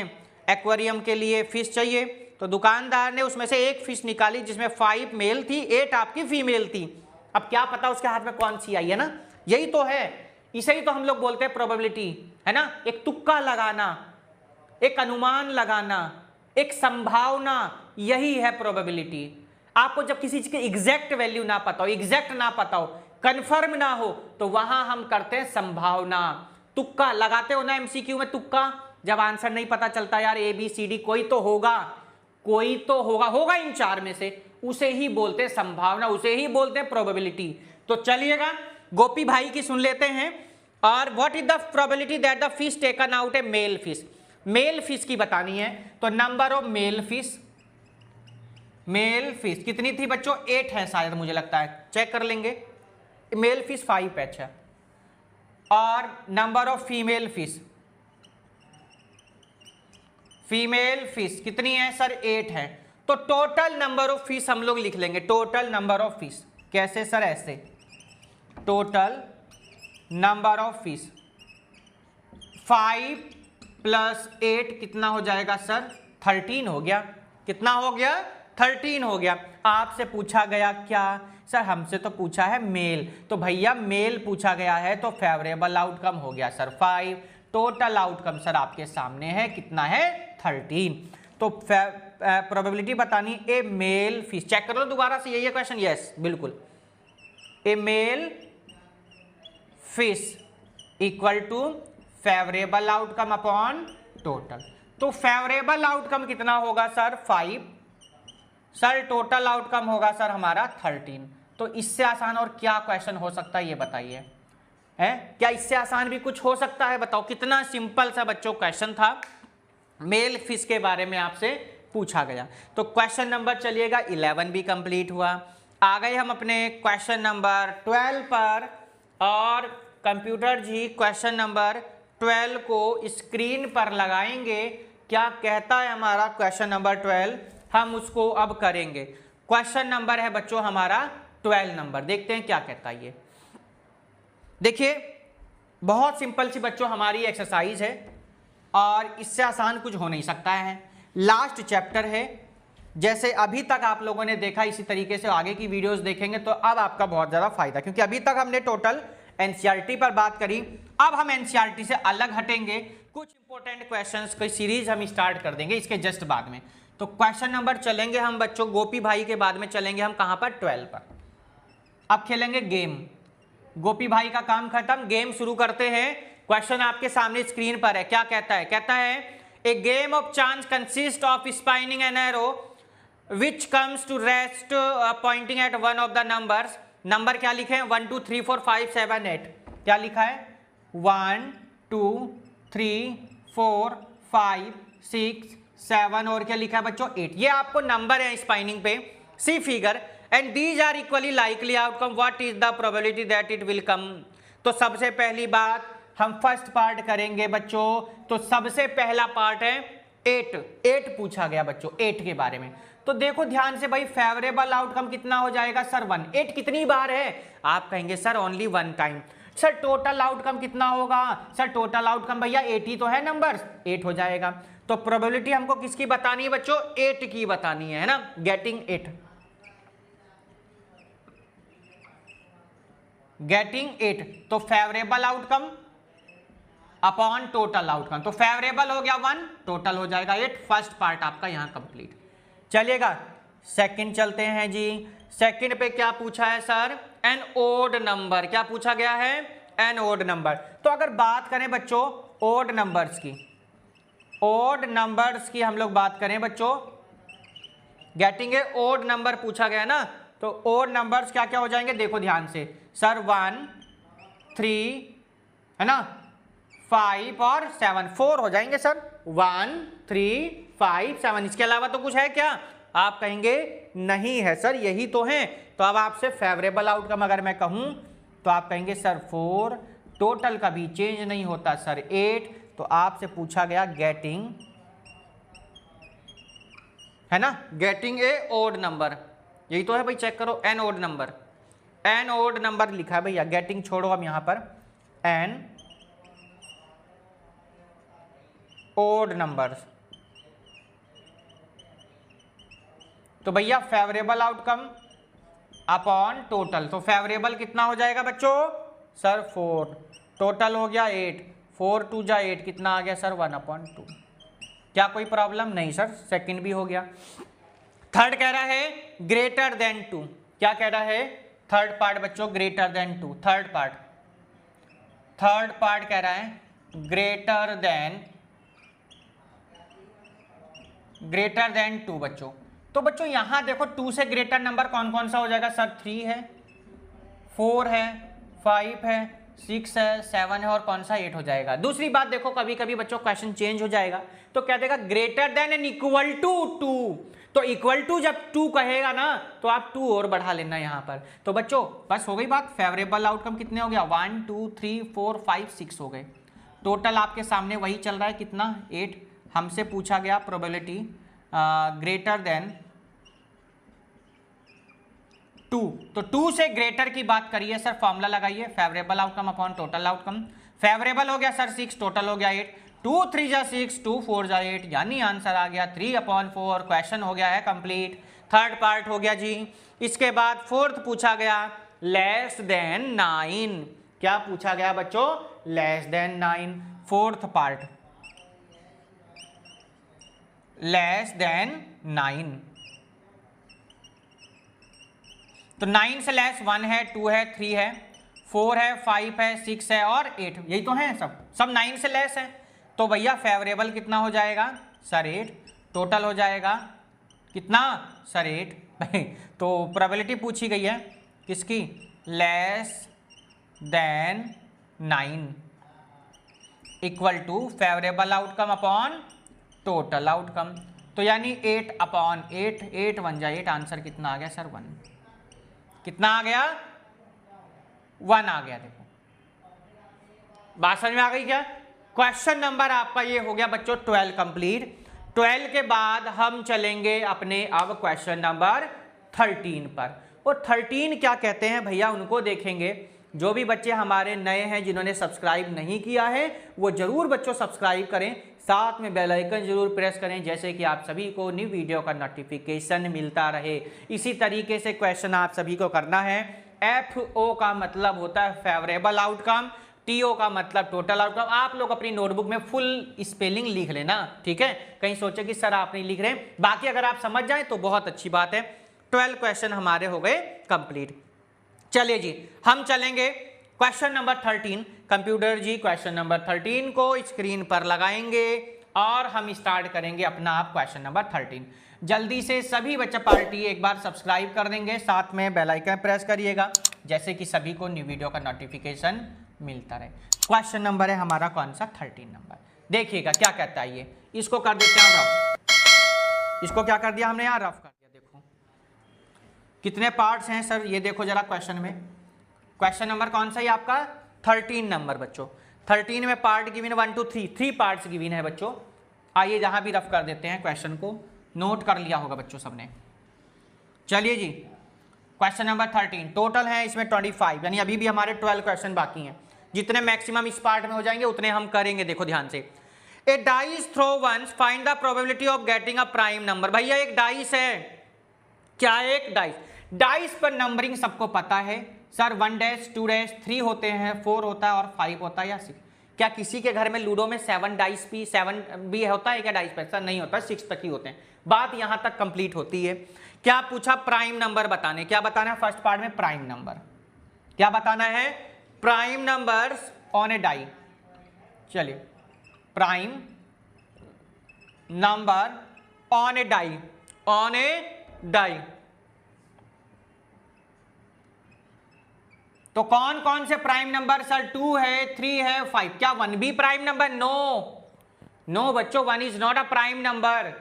एक्वेरियम के लिए फिश चाहिए, तो दुकानदार ने उसमें से एक फिश निकाली जिसमें 5 मेल थी, 8 आपकी फीमेल थी। अब क्या पता उसके हाथ में कौन सी आई है ना, यही तो है, इसे ही तो हम लोग बोलते हैं प्रोबेबिलिटी, है ना। एक तुक्का लगाना, एक अनुमान लगाना, एक संभावना, यही है प्रोबेबिलिटी। आपको जब किसी चीज की एग्जैक्ट वैल्यू ना पता हो, एग्जैक्ट ना पता हो, कंफर्म ना हो, तो वहां हम करते हैं संभावना। तुक्का लगाते हो ना एमसीक्यू में, तुक्का जब आंसर नहीं पता चलता, यार ABCD कोई तो होगा, कोई तो होगा इन 4 में से, उसे ही बोलते हैं संभावना, उसे ही बोलते हैं प्रोबेबिलिटी। तो चलिएगा गोपी भाई की सुन लेते हैं। और what is the probability that the fish taken out a male fish, male fish की बतानी है। तो नंबर ऑफ मेल फिश कितनी थी बच्चों, 8 है शायद, मुझे लगता है, चेक कर लेंगे। मेल फिश 5 है, अच्छा। और नंबर ऑफ फीमेल फिश कितनी है सर, 8 है। तो टोटल नंबर ऑफ फिश हम लोग लिख लेंगे, टोटल नंबर ऑफ फिश। कैसे सर, ऐसे, टोटल नंबर ऑफ फिश 5 + 8 कितना हो जाएगा सर, 13 हो गया। कितना हो गया, 13 हो गया। आपसे पूछा गया क्या सर, हमसे तो पूछा है मेल, तो भैया मेल पूछा गया है तो फेवरेबल आउटकम हो गया सर 5। टोटल आउटकम सर आपके सामने है, कितना है, 13। तो प्रोबेबिलिटी बतानी, ए मेल फिश, चेक कर लो दोबारा से, यही है क्वेश्चन, यस बिल्कुल, a male fish equal to favourable outcome upon total. तो फेवरेबल आउटकम कितना होगा सर, 5, सर टोटल आउटकम होगा सर हमारा 13। तो इससे आसान और क्या क्वेश्चन हो सकता है, ये बताइए, है क्या इससे आसान भी कुछ हो सकता है, बताओ। कितना सिंपल सा बच्चों क्वेश्चन था, मेल फिश के बारे में आपसे पूछा गया। तो क्वेश्चन नंबर चलिएगा 11 भी कंप्लीट हुआ। आ गए हम अपने क्वेश्चन नंबर 12 पर, और कंप्यूटर जी क्वेश्चन नंबर 12 को स्क्रीन पर लगाएंगे। क्या कहता है हमारा क्वेश्चन नंबर 12, हम उसको अब करेंगे। क्वेश्चन नंबर है बच्चों हमारा 12 नंबर, देखते हैं क्या कहता है ये। देखिए बहुत सिंपल सी बच्चों हमारी एक्सरसाइज है, और इससे आसान कुछ हो नहीं सकता है। लास्ट चैप्टर है, जैसे अभी तक आप लोगों ने देखा, इसी तरीके से आगे की वीडियोस देखेंगे तो अब आपका बहुत ज़्यादा फायदा, क्योंकि अभी तक हमने टोटल एनसीईआरटी पर बात करी। अब हम एनसीईआरटी से अलग हटेंगे, कुछ इंपॉर्टेंट क्वेश्चंस की सीरीज हम स्टार्ट कर देंगे इसके जस्ट बाद में। तो क्वेश्चन नंबर चलेंगे हम बच्चों, गोपी भाई के बाद में चलेंगे हम कहाँ पर, 12 पर। अब खेलेंगे गेम, गोपी भाई का काम खत्म, गेम शुरू करते हैं। क्वेश्चन आपके सामने स्क्रीन पर है, क्या कहता है, कहता है a game of chance consist of spinning an arrow which comes to rest pointing at one of the numbers. Number क्या लिखे हैं, 1 2 3 4 5 7 8, क्या लिखा है, 1 2 3 4 5 6 7, और क्या लिखा है बच्चों, 8। ये आपको नंबर है स्पाइनिंग पे, see figure, and these are equally likely outcome, what is the probability that it will come. तो सबसे पहली बात हम फर्स्ट पार्ट करेंगे बच्चों। तो सबसे पहला पार्ट है 8 पूछा गया बच्चों, 8 के बारे में। तो देखो ध्यान से भाई, फेवरेबल आउटकम कितना हो जाएगा सर, 1। 8 कितनी बार है, आप कहेंगे sir only 1 time. Sir total outcome कितना होगा, सर टोटल आउटकम भैया 8 ही तो है नंबर, 8 हो जाएगा। तो प्रोबेबिलिटी हमको किसकी बतानी है बच्चों, 8 की बतानी है ना, गेटिंग 8। तो favourable outcome upon total outcome, तो फेवरेबल हो गया 1, टोटल हो जाएगा 8। फर्स्ट पार्ट आपका यहां कंप्लीट। चलिएगा सेकंड चलते हैं जी। सेकंड पे क्या पूछा है सर, एन ओड नंबर, क्या पूछा गया है, एन ओड नंबर। तो अगर बात करें बच्चों ओड नंबर्स की हम लोग बात करें बच्चों, गेटिंग ए ओड नंबर पूछा गया ना, तो ओड नंबर्स क्या क्या हो जाएंगे, देखो ध्यान से सर, 1 3 है ना, 5 और 7, 4 हो जाएंगे सर, 1 3 5 7। इसके अलावा तो कुछ है क्या, आप कहेंगे नहीं है सर, यही तो है। तो अब आपसे फेवरेबल आउटकम अगर मैं कहूं तो आप कहेंगे सर 4, टोटल कभी चेंज नहीं होता सर 8। तो आपसे पूछा गया गेटिंग, है ना, गेटिंग ए ओड नंबर, यही तो है भाई, चेक करो, an odd number, an odd number लिखा है भैया, गेटिंग छोड़ो अब यहां पर, एन ओड नंबर्स। तो भैया फेवरेबल आउटकम अपॉन टोटल, तो फेवरेबल कितना हो जाएगा बच्चों सर 4, टोटल हो गया 8, 4 2 जा 8, कितना आ गया सर 1/2। क्या कोई प्रॉब्लम नहीं सर, सेकंड भी हो गया। थर्ड कह रहा है ग्रेटर देन 2, क्या कह रहा है थर्ड पार्ट बच्चों, ग्रेटर देन 2, थर्ड पार्ट कह रहा है ग्रेटर देन 2 बच्चों। तो बच्चों यहां देखो 2 से ग्रेटर नंबर कौन कौन सा हो जाएगा सर, 3 है, 4 है, 5 है, 6 है, 7 है और कौन सा 8 हो जाएगा। दूसरी बात देखो, कभी कभी बच्चों क्वेश्चन चेंज हो जाएगा, तो क्या देगा greater than and equal to 2। तो इक्वल टू जब 2 कहेगा ना तो आप 2 और बढ़ा लेना यहां पर। तो बच्चों बस हो गई बात, फेवरेबल आउटकम कितने हो गया 1 2 3 4 5 6 हो गए। टोटल आपके सामने वही चल रहा है कितना 8। हमसे पूछा गया प्रोबेबिलिटी ग्रेटर देन 2, तो 2 से ग्रेटर की बात करिए सर, फॉर्मूला लगाइए favourable outcome upon total outcome. Favourable हो गया सर 6, टोटल हो गया 8, 2 3 जा 6, 2 4 जा 8, यानी आंसर आ गया 3/4। क्वेश्चन हो गया है कंप्लीट, थर्ड पार्ट हो गया जी। इसके बाद फोर्थ पूछा गया लेस देन 9, क्या पूछा गया बच्चों less than 9, fourth part less than 9। तो 9 से लेस 1 है, 2 है, 3 है, 4 है, 5 है, 6 है और 8, यही तो है, सब 9 से लेस है। तो भैया फेवरेबल कितना हो जाएगा सर 8, टोटल हो जाएगा कितना सर 8। तो प्रोबेबिलिटी पूछी गई है किसकी, less than 9 equal to favourable outcome upon total outcome. तो यानी 8/8, 8 1 जा 8, आंसर कितना आ गया सर 1, कितना आ गया 1 आ गया। देखो बात समझ में आ गई क्या। क्वेश्चन नंबर आपका ये हो गया बच्चों 12 कंप्लीट। 12 के बाद हम चलेंगे अपने अब क्वेश्चन नंबर 13 पर। और 13 क्या कहते हैं भैया उनको देखेंगे। जो भी बच्चे हमारे नए हैं जिन्होंने सब्सक्राइब नहीं किया है वो जरूर बच्चों सब्सक्राइब करें, साथ में बेल आइकन जरूर प्रेस करें, जैसे कि आप सभी को न्यू वीडियो का नोटिफिकेशन मिलता रहे। इसी तरीके से क्वेश्चन आप सभी को करना है। FO का मतलब होता है फेवरेबल आउटकम, TO का मतलब टोटल आउटकम। आप लोग अपनी नोटबुक में फुल स्पेलिंग लिख लेना, ठीक है, कहीं सोचे कि सर आप नहीं लिख रहे। बाकी अगर आप समझ जाए तो बहुत अच्छी बात है। 12 क्वेश्चन हमारे हो गए कंप्लीट। चलिए जी हम चलेंगे क्वेश्चन नंबर 13। कंप्यूटर जी क्वेश्चन नंबर 13 को स्क्रीन पर लगाएंगे और हम स्टार्ट करेंगे अपना आप क्वेश्चन नंबर 13। जल्दी से सभी बच्चे पार्टी एक बार सब्सक्राइब कर देंगे, साथ में बेल आइकन प्रेस करिएगा, जैसे कि सभी को न्यू वीडियो का नोटिफिकेशन मिलता रहे। क्वेश्चन नंबर है हमारा कौन सा 13 नंबर। देखिएगा क्या कहता है ये, इसको कर देते हैं रफ। इसको क्या कर दिया हमने यहाँ रफ कर दिया। देखो कितने पार्ट्स हैं सर, ये देखो जरा क्वेश्चन में। क्वेश्चन नंबर कौन सा है आपका 13 नंबर बच्चों। 13 में पार्ट गिवन 1 2 3, 3 पार्ट्स गिवन है बच्चों। आइए जहां भी रफ कर देते हैं, क्वेश्चन को नोट कर लिया होगा बच्चों सबने। चलिए जी क्वेश्चन नंबर 13 टोटल है इसमें 25, यानी अभी भी हमारे 12 क्वेश्चन बाकी हैं। जितने मैक्सिमम इस पार्ट में हो जाएंगे उतने हम करेंगे। देखो ध्यान से, a dice throw once find the probability of getting a prime number. भैया एक डाइस है, क्या एक डाइस, डाइस पर नंबरिंग सबको पता है सर, 1 डैश 2 डैश 3 होते हैं, 4 होता है और 5 होता है या 6। क्या किसी के घर में लूडो में 7 डाइस भी 7 भी होता है क्या डाइस पर? सर नहीं होता, 6 तक ही होते हैं। बात यहां तक कंप्लीट होती है। क्या पूछा प्राइम नंबर बताने, क्या बताना है फर्स्ट पार्ट में प्राइम नंबर, क्या बताना है prime numbers on a die. चलिए prime number on a die, on a die. तो कौन कौन से प्राइम नंबर सर 2 है 3 है 5। क्या 1 भी प्राइम नंबर? नो नो बच्चों, 1 is not a prime number.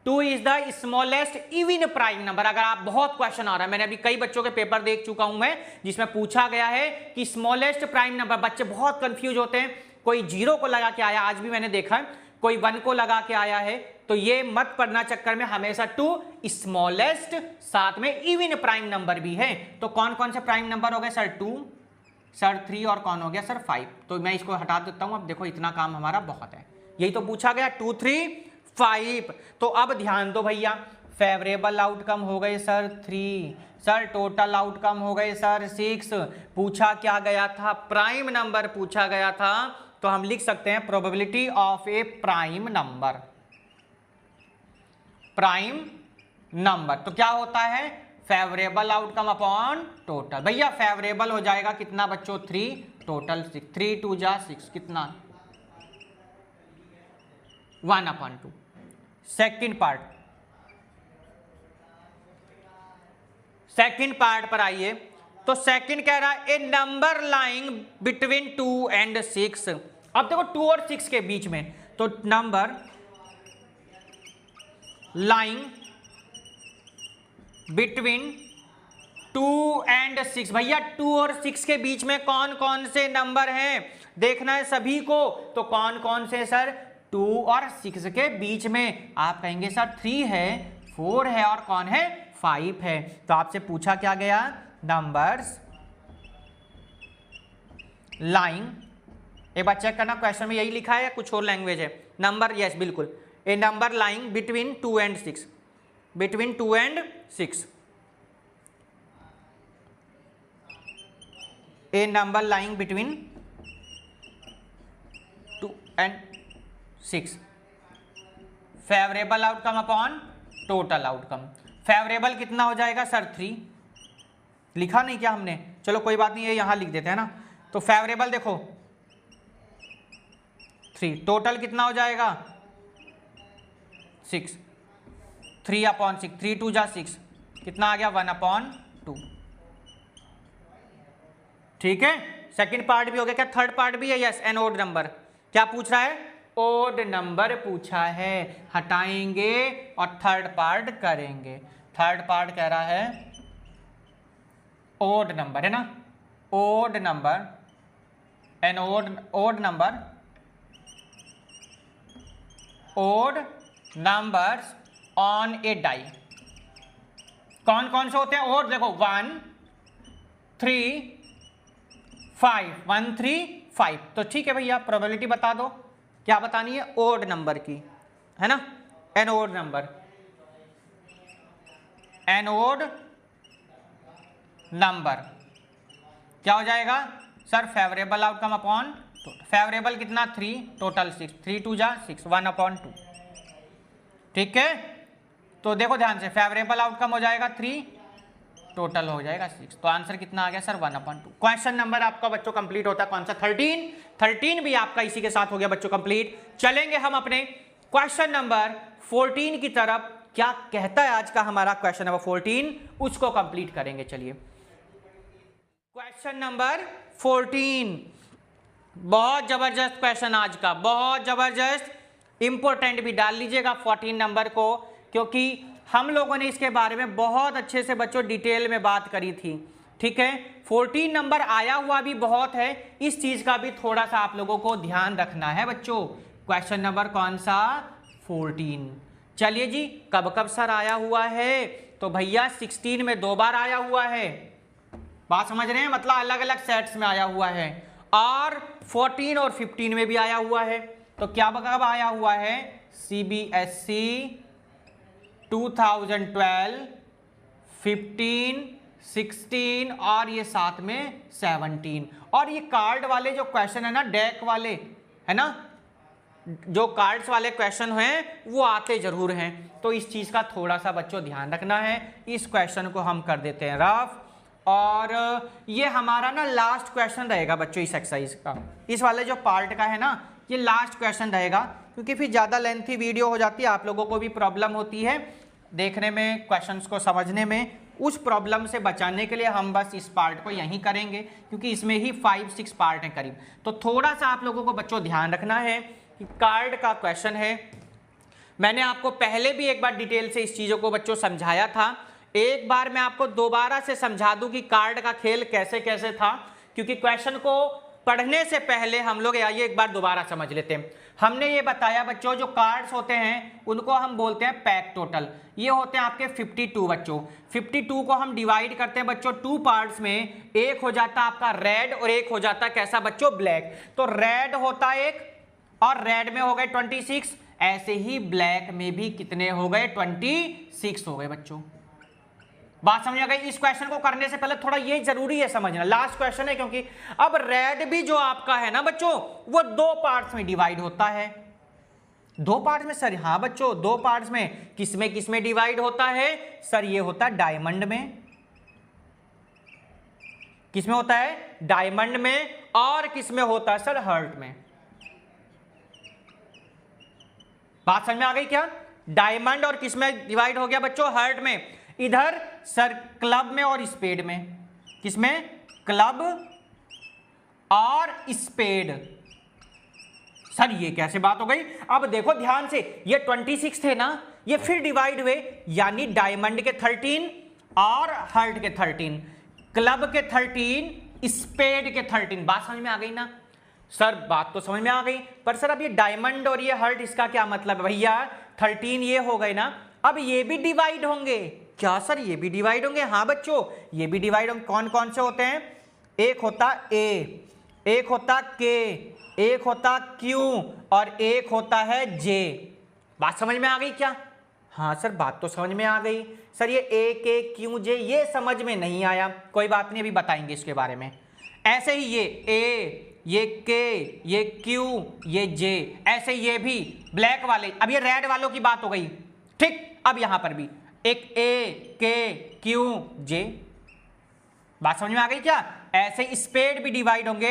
2 is the smallest even prime number. अगर आप बहुत क्वेश्चन आ रहा है, मैंने अभी कई बच्चों के पेपर देख चुका हूं मैं जिसमें पूछा गया है कि स्मॉलेस्ट प्राइम नंबर, बच्चे बहुत कंफ्यूज होते हैं, कोई 0 को लगा के आया, आज भी मैंने देखा है, कोई 1 को लगा के आया है, तो ये मत पढ़ना चक्कर में, हमेशा 2 स्मॉलेस्ट, साथ में इवन प्राइम नंबर भी है। तो कौन कौन से प्राइम नंबर हो गए सर? 2, सर 3 और कौन हो गया सर? 5। तो मैं इसको हटा देता हूं। अब देखो इतना काम हमारा बहुत है, यही तो पूछा गया 2, 3, 5। तो अब ध्यान दो भैया, फेवरेबल आउटकम हो गए सर 3, सर टोटल आउटकम हो गए सर 6। पूछा क्या गया था? प्राइम नंबर पूछा गया था। तो हम लिख सकते हैं probability of A prime number, prime number. तो क्या होता है? Favourable outcome upon total. भैया फेवरेबल हो जाएगा कितना बच्चों? 3, टोटल 6, 3 2 जा 6, कितना? 1/2। सेकंड पार्ट पर आइए। तो सेकंड कह रहा है ए नंबर लाइंग बिटवीन 2 and 6। अब देखो 2 और 6 के बीच में, तो नंबर लाइंग बिटवीन 2 and 6। भैया 2 और 6 के बीच में कौन कौन से नंबर हैं देखना है सभी को। तो कौन कौन से सर? 2 और 6 के बीच में आप कहेंगे सर 3 है, 4 है और कौन है? 5 है। तो आपसे पूछा क्या गया? नंबर्स लाइंग, एक बार चेक करना क्वेश्चन में यही लिखा है या कुछ और लैंग्वेज है? नंबर, यस बिल्कुल, a number lying between 2 and 6, between 2 and 6, a number lying between 2 and 6, favourable outcome upon total outcome. Favourable कितना हो जाएगा सर? 3। लिखा नहीं क्या हमने? चलो कोई बात नहीं, ये यहां लिख देते हैं ना। तो फेवरेबल देखो 3, टोटल कितना हो जाएगा? 6, 3/6, 3 2 जा 6, कितना आ गया? 1/2। ठीक है, सेकंड पार्ट भी हो गया। क्या थर्ड पार्ट भी है? Yes, an odd number. क्या पूछ रहा है? ओड नंबर पूछा है, हटाएंगे और थर्ड पार्ट करेंगे। थर्ड पार्ट कह रहा है ओड नंबर, है ना? Odd number, an odd number, odd numbers on a die. कौन कौन से होते हैं ओड? देखो 1 3 5, 1 3 5। तो ठीक है भैया, प्रोबेबिलिटी बता दो, क्या बतानी है? ओड नंबर की, है ना? An odd number, an odd number क्या हो जाएगा sir? Favourable outcome upon favourable कितना? 3, टोटल 6, 3 2 जा 6, 1/2। ठीक है, तो देखो ध्यान से, फेवरेबल आउटकम हो जाएगा 3, टोटल हो जाएगा 6। तो आंसर कितना आ गया सर? 1/2। क्वेश्चन नंबर आपका बच्चों कंप्लीट होता है कौन सा? 13 भी आपका इसी के साथ हो गया बच्चों कंप्लीट। चलेंगे हम अपने क्वेश्चन नंबर 14 की तरफ। क्या कहता है आज का हमारा क्वेश्चन नंबर 14, उसको कंप्लीट करेंगे। चलिए क्वेश्चन नंबर 14, बहुत जबरदस्त क्वेश्चन आज का, बहुत जबरदस्त, इंपॉर्टेंट भी डाल लीजिएगा 14 नंबर को, क्योंकि हम लोगों ने इसके बारे में बहुत अच्छे से बच्चों डिटेल में बात करी थी। ठीक है, 14 नंबर आया हुआ भी बहुत है, इस चीज का भी थोड़ा सा आप लोगों को ध्यान रखना है बच्चों। क्वेश्चन नंबर कौन सा? 14। चलिए जी, कब कब सर आया हुआ है? तो भैया 16 में 2 बार आया हुआ है, बात समझ रहे हैं? मतलब अलग अलग सेट्स में आया हुआ है, और 14 और 15 में भी आया हुआ है। तो क्या कब आया हुआ है? CBSE 2012, 15, 16 और ये साथ में 17। और ये कार्ड वाले जो क्वेश्चन है ना, डेक वाले, है ना, जो कार्ड्स वाले क्वेश्चन हैं वो आते जरूर हैं। तो इस चीज का थोड़ा सा बच्चों ध्यान रखना है। इस क्वेश्चन को हम कर देते हैं रफ, और ये हमारा ना लास्ट क्वेश्चन रहेगा बच्चों इस एक्सरसाइज का, इस वाले जो पार्ट का है ना, ये लास्ट क्वेश्चन रहेगा, क्योंकि फिर ज़्यादा लेंथी वीडियो हो जाती है, आप लोगों को भी प्रॉब्लम होती है देखने में, क्वेश्चंस को समझने में। उस प्रॉब्लम से बचाने के लिए हम बस इस पार्ट को यहीं करेंगे, क्योंकि इसमें ही 5-6 पार्ट हैं करीब। तो थोड़ा सा आप लोगों को बच्चों ध्यान रखना है कि कार्ड का क्वेश्चन है, मैंने आपको पहले भी एक बार डिटेल से इस चीजों को बच्चों समझाया था। एक बार मैं आपको दोबारा से समझा दूं कि कार्ड का खेल कैसे कैसे था, क्योंकि क्वेश्चन को पढ़ने से पहले हम लोग आइए एक बार दोबारा समझ लेते हैं। हमने ये बताया बच्चों जो कार्ड्स होते हैं उनको हम बोलते हैं पैक टोटल। ये होते हैं आपके 52 बच्चों। 52 को हम डिवाइड करते हैं बच्चों 2 पार्ट्स में। एक हो जाता है आपका रेड और एक हो जाता है कैसा बच्चों, ब्लैक। तो रेड होता है एक, और रेड में हो गए 26। ऐसे ही ब्लैक में भी कितने हो गए, 26 हो गए बच्चों। बात समझ आ गई। इस क्वेश्चन को करने से पहले थोड़ा ये जरूरी है समझना, लास्ट क्वेश्चन है, क्योंकि अब रेड भी जो आपका है ना बच्चों वो 2 पार्ट्स में डिवाइड होता है। 2 पार्ट्स में सर? हाँ बच्चों 2 पार्ट्स में। किसमें डिवाइड होता है सर? ये होता है डायमंड में। किसमें होता है? डायमंड में। और किसमें होता है सर? हर्ट में। बात समझ में आ गई क्या? डायमंड और किसमें डिवाइड हो गया बच्चों? हर्ट में। इधर सर क्लब में और स्पेड में। किसमें? क्लब और स्पेड। सर ये कैसे बात हो गई? अब देखो ध्यान से, ये 26 थे ना, ये फिर डिवाइड हुए, यानी डायमंड के 13 और हर्ट के 13, क्लब के 13, स्पेड के 13। बात समझ में आ गई ना सर? बात तो समझ में आ गई, पर सर अब ये डायमंड और ये हर्ट इसका क्या मतलब है भैया? 13 ये हो गए ना, अब ये भी डिवाइड होंगे क्या सर? ये भी डिवाइड होंगे। हाँ बच्चों ये भी डिवाइड होंगे। कौन कौन से होते हैं? एक होता ए, एक होता के, एक होता क्यू और एक होता है जे। बात समझ में आ गई क्या? हाँ सर बात तो समझ में आ गई। सर ये ए के क्यू जे ये समझ में नहीं आया, कोई बात नहीं, अभी बताएंगे इसके बारे में। ऐसे ही ये ए, ये के, ये क्यू, ये जे, ऐसे ये भी ब्लैक वाले। अब ये रेड वालों की बात हो गई, ठीक। अब यहां पर भी एक ए के क्यू जे। बात समझ में आ गई क्या? ऐसे स्पेड भी डिवाइड होंगे,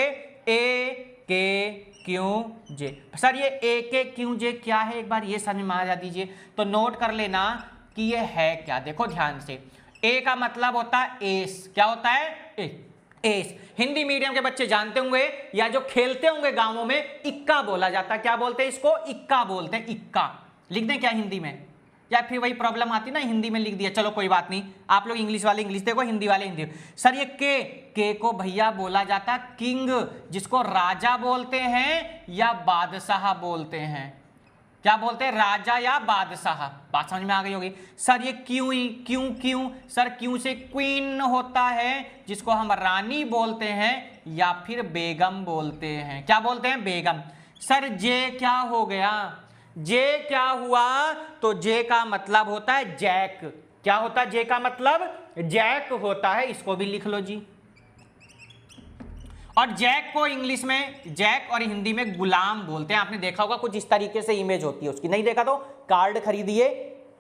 ए के क्यू जे। सर ये ए के क्यू जे क्या है, एक बार ये समझ में आ जा दीजिए तो नोट कर लेना कि ये है क्या। देखो ध्यान से, ए का मतलब होता है एस। क्या होता है? एस। हिंदी मीडियम के बच्चे जानते होंगे, या जो खेलते होंगे गांवों में, इक्का बोला जाता है। क्या बोलते हैं इसको? इक्का बोलते हैं। इक्का लिख दें क्या हिंदी में? या फिर वही प्रॉब्लम आती ना, हिंदी में लिख दिया, चलो कोई बात नहीं। आप लोग इंग्लिश वाले इंग्लिश देखो, हिंदी वाले हिंदी। सर ये के को भैया बोला जाता किंग, जिसको राजा बोलते हैं या बादशाह बोलते हैं। क्या बोलते हैं? राजा या बादशाह। बात समझ में आ गई होगी। सर ये क्यों क्यों सर क्यों से क्वीन होता है, जिसको हम रानी बोलते हैं या फिर बेगम बोलते हैं। क्या बोलते हैं? बेगम। सर जे क्या हो गया? जे क्या हुआ? तो जे का मतलब होता है जैक। क्या होता है? जे का मतलब जैक होता है। इसको भी लिख लो जी। और जैक को इंग्लिश में जैक और हिंदी में गुलाम बोलते हैं। आपने देखा होगा कुछ इस तरीके से इमेज होती है उसकी। नहीं देखा तो कार्ड खरीदिए,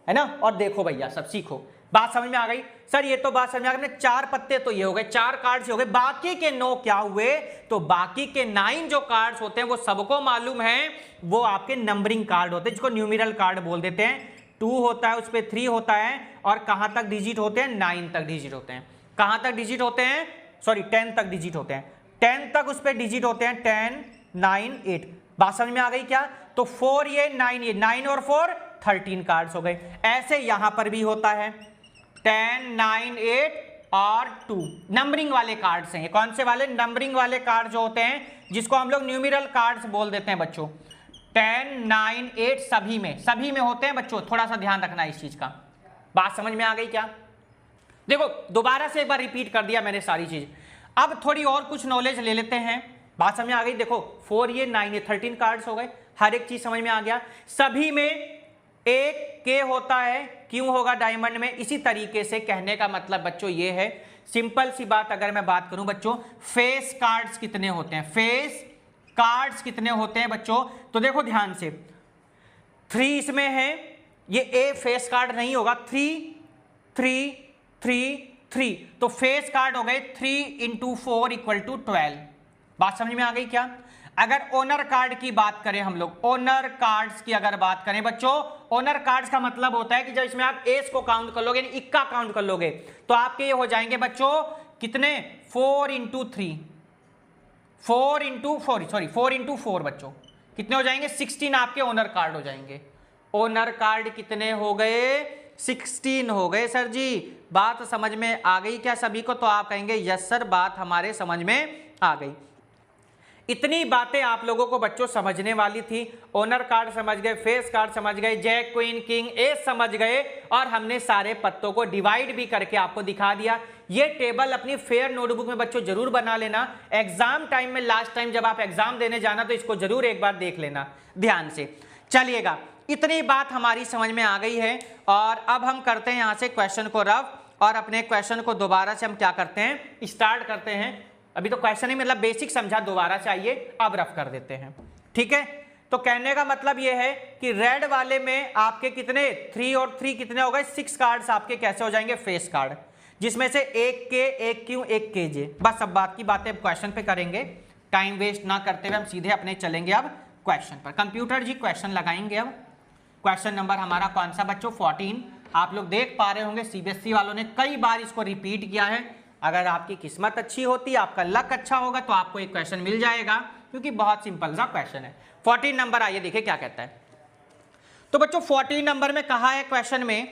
है ना, और देखो भैया, सब सीखो। बात समझ में आ गई? सर ये तो बात समझ में आ गई। 4 पत्ते तो ये हो गए, 4 कार्ड्स हो गए, बाकी के 9 क्या हुए? तो बाकी के 9 जो कार्ड्स होते हैं वो सबको मालूम है, वो आपके नंबरिंग कार्ड होते हैं, जिसको न्यूमेरल कार्ड बोल देते हैं। 2 होता है, उस पर 3 होता है, और कहां तक डिजिट होते हैं? 9 तक डिजिट होते हैं। कहां तक डिजिट होते हैं? सॉरी 10 तक डिजिट होते हैं। 10 तक उस पर डिजिट होते हैं, 10, 9, 8। बात समझ में आ गई क्या? तो 4 ये 9 ये, 9 और 4 13 कार्ड्स हो गए। ऐसे यहां पर भी होता है 10, 9, 8 और 2 नंबरिंग वाले कार्ड्स हैं। ये कौन से वाले? नंबरिंग वाले कार्ड जो होते हैं, जिसको हम लोग न्यूमेरल कार्ड्स बोल देते हैं बच्चों। 10, 9, 8 सभी में होते हैं बच्चों। थोड़ा सा ध्यान रखना इस चीज का। बात समझ में आ गई क्या? देखो दोबारा से एक बार रिपीट कर दिया मैंने सारी चीज। अब थोड़ी और कुछ नॉलेज ले लेते हैं। बात समझ में आ गई? देखो 4 ये 9 ये 13 कार्ड्स हो गए, हर एक चीज समझ में आ गया। सभी में एक के होता है, क्यों होगा डायमंड में। इसी तरीके से कहने का मतलब बच्चों ये है, सिंपल सी बात अगर मैं बात करूं बच्चों, फेस कार्ड्स कितने होते हैं? फेस कार्ड्स कितने होते हैं बच्चों? तो देखो ध्यान से, 3 इसमें है, ये ए फेस कार्ड नहीं होगा। 3, 3, 3, 3, तो फेस कार्ड हो गए 3 × 4 = 12। बात समझ में आ गई क्या? अगर ओनर कार्ड की बात करें हम लोग, ओनर कार्ड्स की अगर बात करें बच्चों, ओनर कार्ड्स का मतलब होता है कि जब इसमें आप एस को काउंट कर लोगे, इक्का काउंट कर लोगे, तो आपके ये हो जाएंगे बच्चों कितने? 4 × 3, 4 × 4 बच्चों कितने हो जाएंगे? 16 आपके ओनर कार्ड हो जाएंगे। ओनर कार्ड कितने हो गए? 16 हो गए सर जी। बात समझ में आ गई क्या सभी को? तो आप कहेंगे यस सर, बात हमारे समझ में आ गई। इतनी बातें आप लोगों को बच्चों समझने वाली थी। ओनर कार्ड समझ गए, फेस कार्ड समझ गए, जैक क्वीन किंग एस समझ गए, और हमने सारे पत्तों को डिवाइड भी करके आपको दिखा दिया। ये टेबल अपनी फेयर नोटबुक में बच्चों जरूर बना लेना। एग्जाम टाइम में, लास्ट टाइम जब आप एग्जाम देने जाना, तो इसको जरूर एक बार देख लेना ध्यान से। चलिएगा, इतनी बात हमारी समझ में आ गई है, और अब हम करते हैं यहां से क्वेश्चन को रफ, और अपने क्वेश्चन को दोबारा से हम क्या करते हैं, स्टार्ट करते हैं। अभी तो क्वेश्चन ही मतलब बेसिक समझा, दोबारा से आइए अब रफ कर देते हैं, ठीक है। तो कहने का मतलब यह है कि रेड वाले में आपके कितने 3 और 3 कितने हो गए? 6 कार्ड्स आपके कैसे हो जाएंगे? फेस कार्ड, जिसमें से एक के, एक क्यू, एक के जे। बस अब बात की बातें क्वेश्चन पे करेंगे, टाइम वेस्ट ना करते हुए हम सीधे अपने चलेंगे अब क्वेश्चन पर। कंप्यूटर जी क्वेश्चन लगाएंगे अब। क्वेश्चन नंबर हमारा कौन सा बच्चों? 14। आप लोग देख पा रहे होंगे सीबीएसई वालों ने कई बार इसको रिपीट किया है। अगर आपकी किस्मत अच्छी होती, आपका लक अच्छा होगा, तो आपको एक क्वेश्चन मिल जाएगा, क्योंकि बहुत सिंपल सा क्वेश्चन है। 14 नंबर, आइए देखिए क्या कहता है। तो बच्चों 14 नंबर में कहा है क्वेश्चन में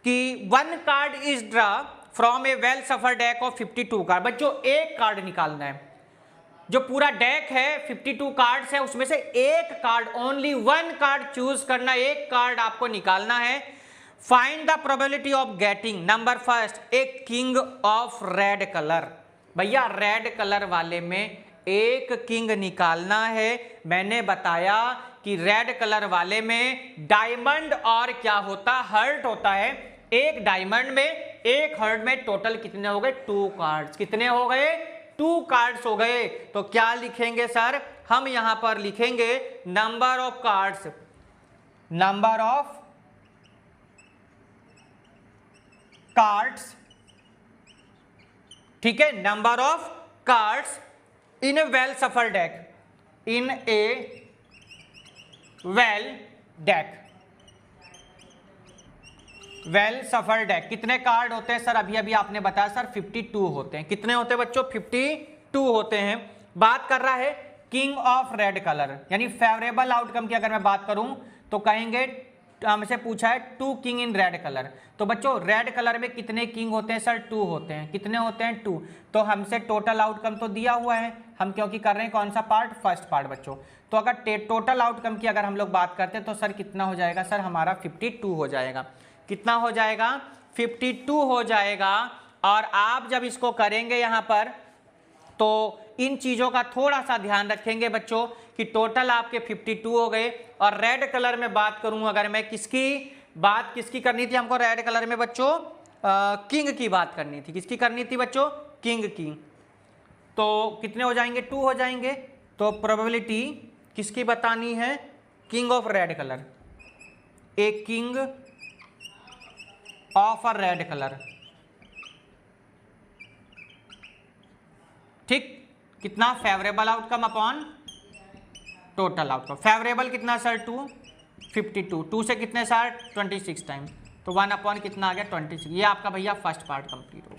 कि 1 card is draw from A well suffer deck of 52 card. बच्चों एक कार्ड निकालना है, जो पूरा डेक है 52 कार्ड्स है, उसमें से एक कार्ड, ओनली 1 कार्ड चूज करना, एक कार्ड आपको निकालना है। Find the probability of getting number first a king of red colour. भैया रेड कलर वाले में एक किंग निकालना है। मैंने बताया कि रेड कलर वाले में डायमंड और क्या होता, हर्ट होता है। एक डायमंड में, एक हर्ट में टोटल कितने हो गए? 2 कार्ड्स। कितने हो गए? 2 कार्ड्स हो गए। तो क्या लिखेंगे सर? हम यहां पर लिखेंगे number of cards, number of cards, ठीक है, number of cards in A well suffer deck, in A well deck, well suffer deck. कितने कार्ड होते हैं सर? अभी अभी आपने बताया सर 52 होते हैं। कितने होते हैं बच्चों? 52 होते हैं। बात कर रहा है किंग ऑफ रेड कलर, यानी फेवरेबल आउटकम की अगर मैं बात करूं तो कहेंगे, हमसे पूछा है 2 किंग इन रेड कलर। तो बच्चों रेड कलर में कितने किंग होते हैं सर? 2 होते हैं। कितने होते हैं? 2। तो हमसे टोटल आउटकम तो दिया हुआ है, हम क्योंकि कर रहे हैं कौन सा पार्ट? फर्स्ट पार्ट बच्चों। तो अगर टोटल आउटकम की अगर हम लोग बात करते हैं तो सर कितना हो जाएगा? सर हमारा 52 हो जाएगा। कितना हो जाएगा? 52 हो जाएगा। और आप जब इसको करेंगे यहां पर, तो इन चीजों का थोड़ा सा ध्यान रखेंगे बच्चों कि टोटल आपके 52 हो गए। और रेड कलर में बात करूं अगर मैं, किसकी करनी थी हमको? रेड कलर में बच्चों किंग की बात करनी थी। किसकी करनी थी बच्चों? किंग की। तो कितने हो जाएंगे? 2 हो जाएंगे। तो प्रोबेबिलिटी किसकी बतानी है? King of red colour, a king of a red colour, ठीक। कितना? Favourable outcome upon total outcome. Favourable कितना सर? 2, 52। 2 से कितने सर? 26 टाइम। तो 1 अपॉन कितना आ गया? 26। ये आपका भैया फर्स्ट पार्ट कंप्लीट हो।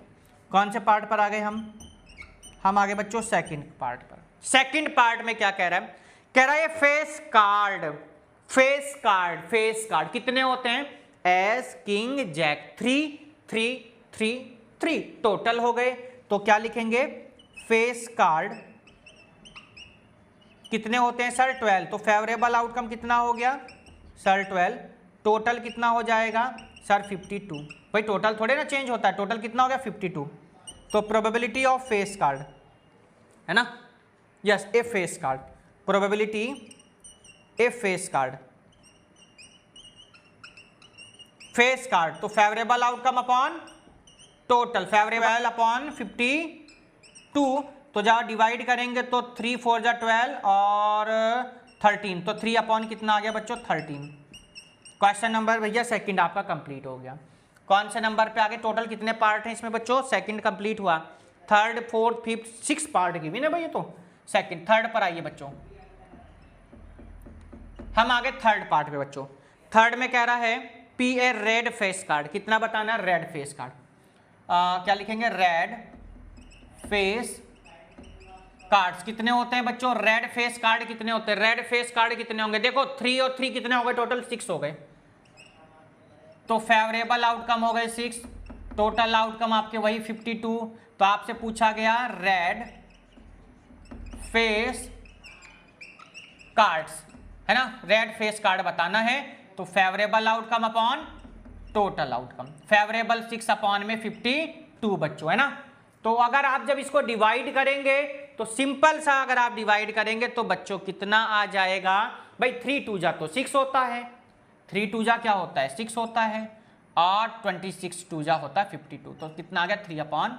कौन से पार्ट पर आ गए हम आ गए बच्चों सेकंड पार्ट पर। सेकंड पार्ट में क्या कह रहा है? कह रहा है face card, face card, face card कितने होते हैं? एस किंग जैक, 3 3 3 3 टोटल हो गए। तो क्या लिखेंगे? फेस कार्ड कितने होते हैं सर? 12। तो फेवरेबल आउटकम कितना हो गया सर? 12। टोटल कितना हो जाएगा सर? 52। भाई टोटल थोड़े ना चेंज होता है, टोटल कितना हो गया? 52। तो प्रोबेबिलिटी ऑफ फेस कार्ड है ना, yes, a face card, probability a face card, face card. तो favourable outcome upon total, favourable upon 52। तो जब डिवाइड करेंगे तो 3 4 जा 12 और 13, तो 3 अपॉन कितना आ गया बच्चों? 13। क्वेश्चन नंबर भैया सेकंड आपका कंप्लीट हो गया। कौन से नंबर पे आगे? टोटल कितने पार्ट हैं इसमें बच्चों? सेकंड कंप्लीट हुआ। थर्ड, फोर्थ, फिफ्थ, 6 पार्ट की भी ना भैया। तो सेकंड, थर्ड पर आइए बच्चों, हम आगे थर्ड पार्ट पे बच्चों। थर्ड में कह रहा है P A red face card. कितना बताना? Red face card. क्या लिखेंगे? रेड फेस कार्ड्स कितने होते हैं बच्चों? रेड फेस कार्ड कितने होते हैं? रेड फेस कार्ड कितने होंगे? देखो 3 और 3 कितने हो गए? टोटल 6 हो गए। तो फेवरेबल आउटकम हो गए 6, टोटल आउटकम आपके वही 52। तो आपसे पूछा गया रेड फेस कार्ड्स, है ना, रेड फेस कार्ड बताना है। तो favourable outcome upon total outcome, favourable 6 upon में 52 बच्चों, है ना। तो अगर आप जब इसको डिवाइड करेंगे तो सिंपल सा अगर आप डिवाइड करेंगे तो बच्चों कितना आ जाएगा भाई, 3 2 जा तो 6 होता है, 3 2 जा क्या होता है 6 होता है, और 26 2 जा होता है 52। तो कितना आ गया 3 अपॉन,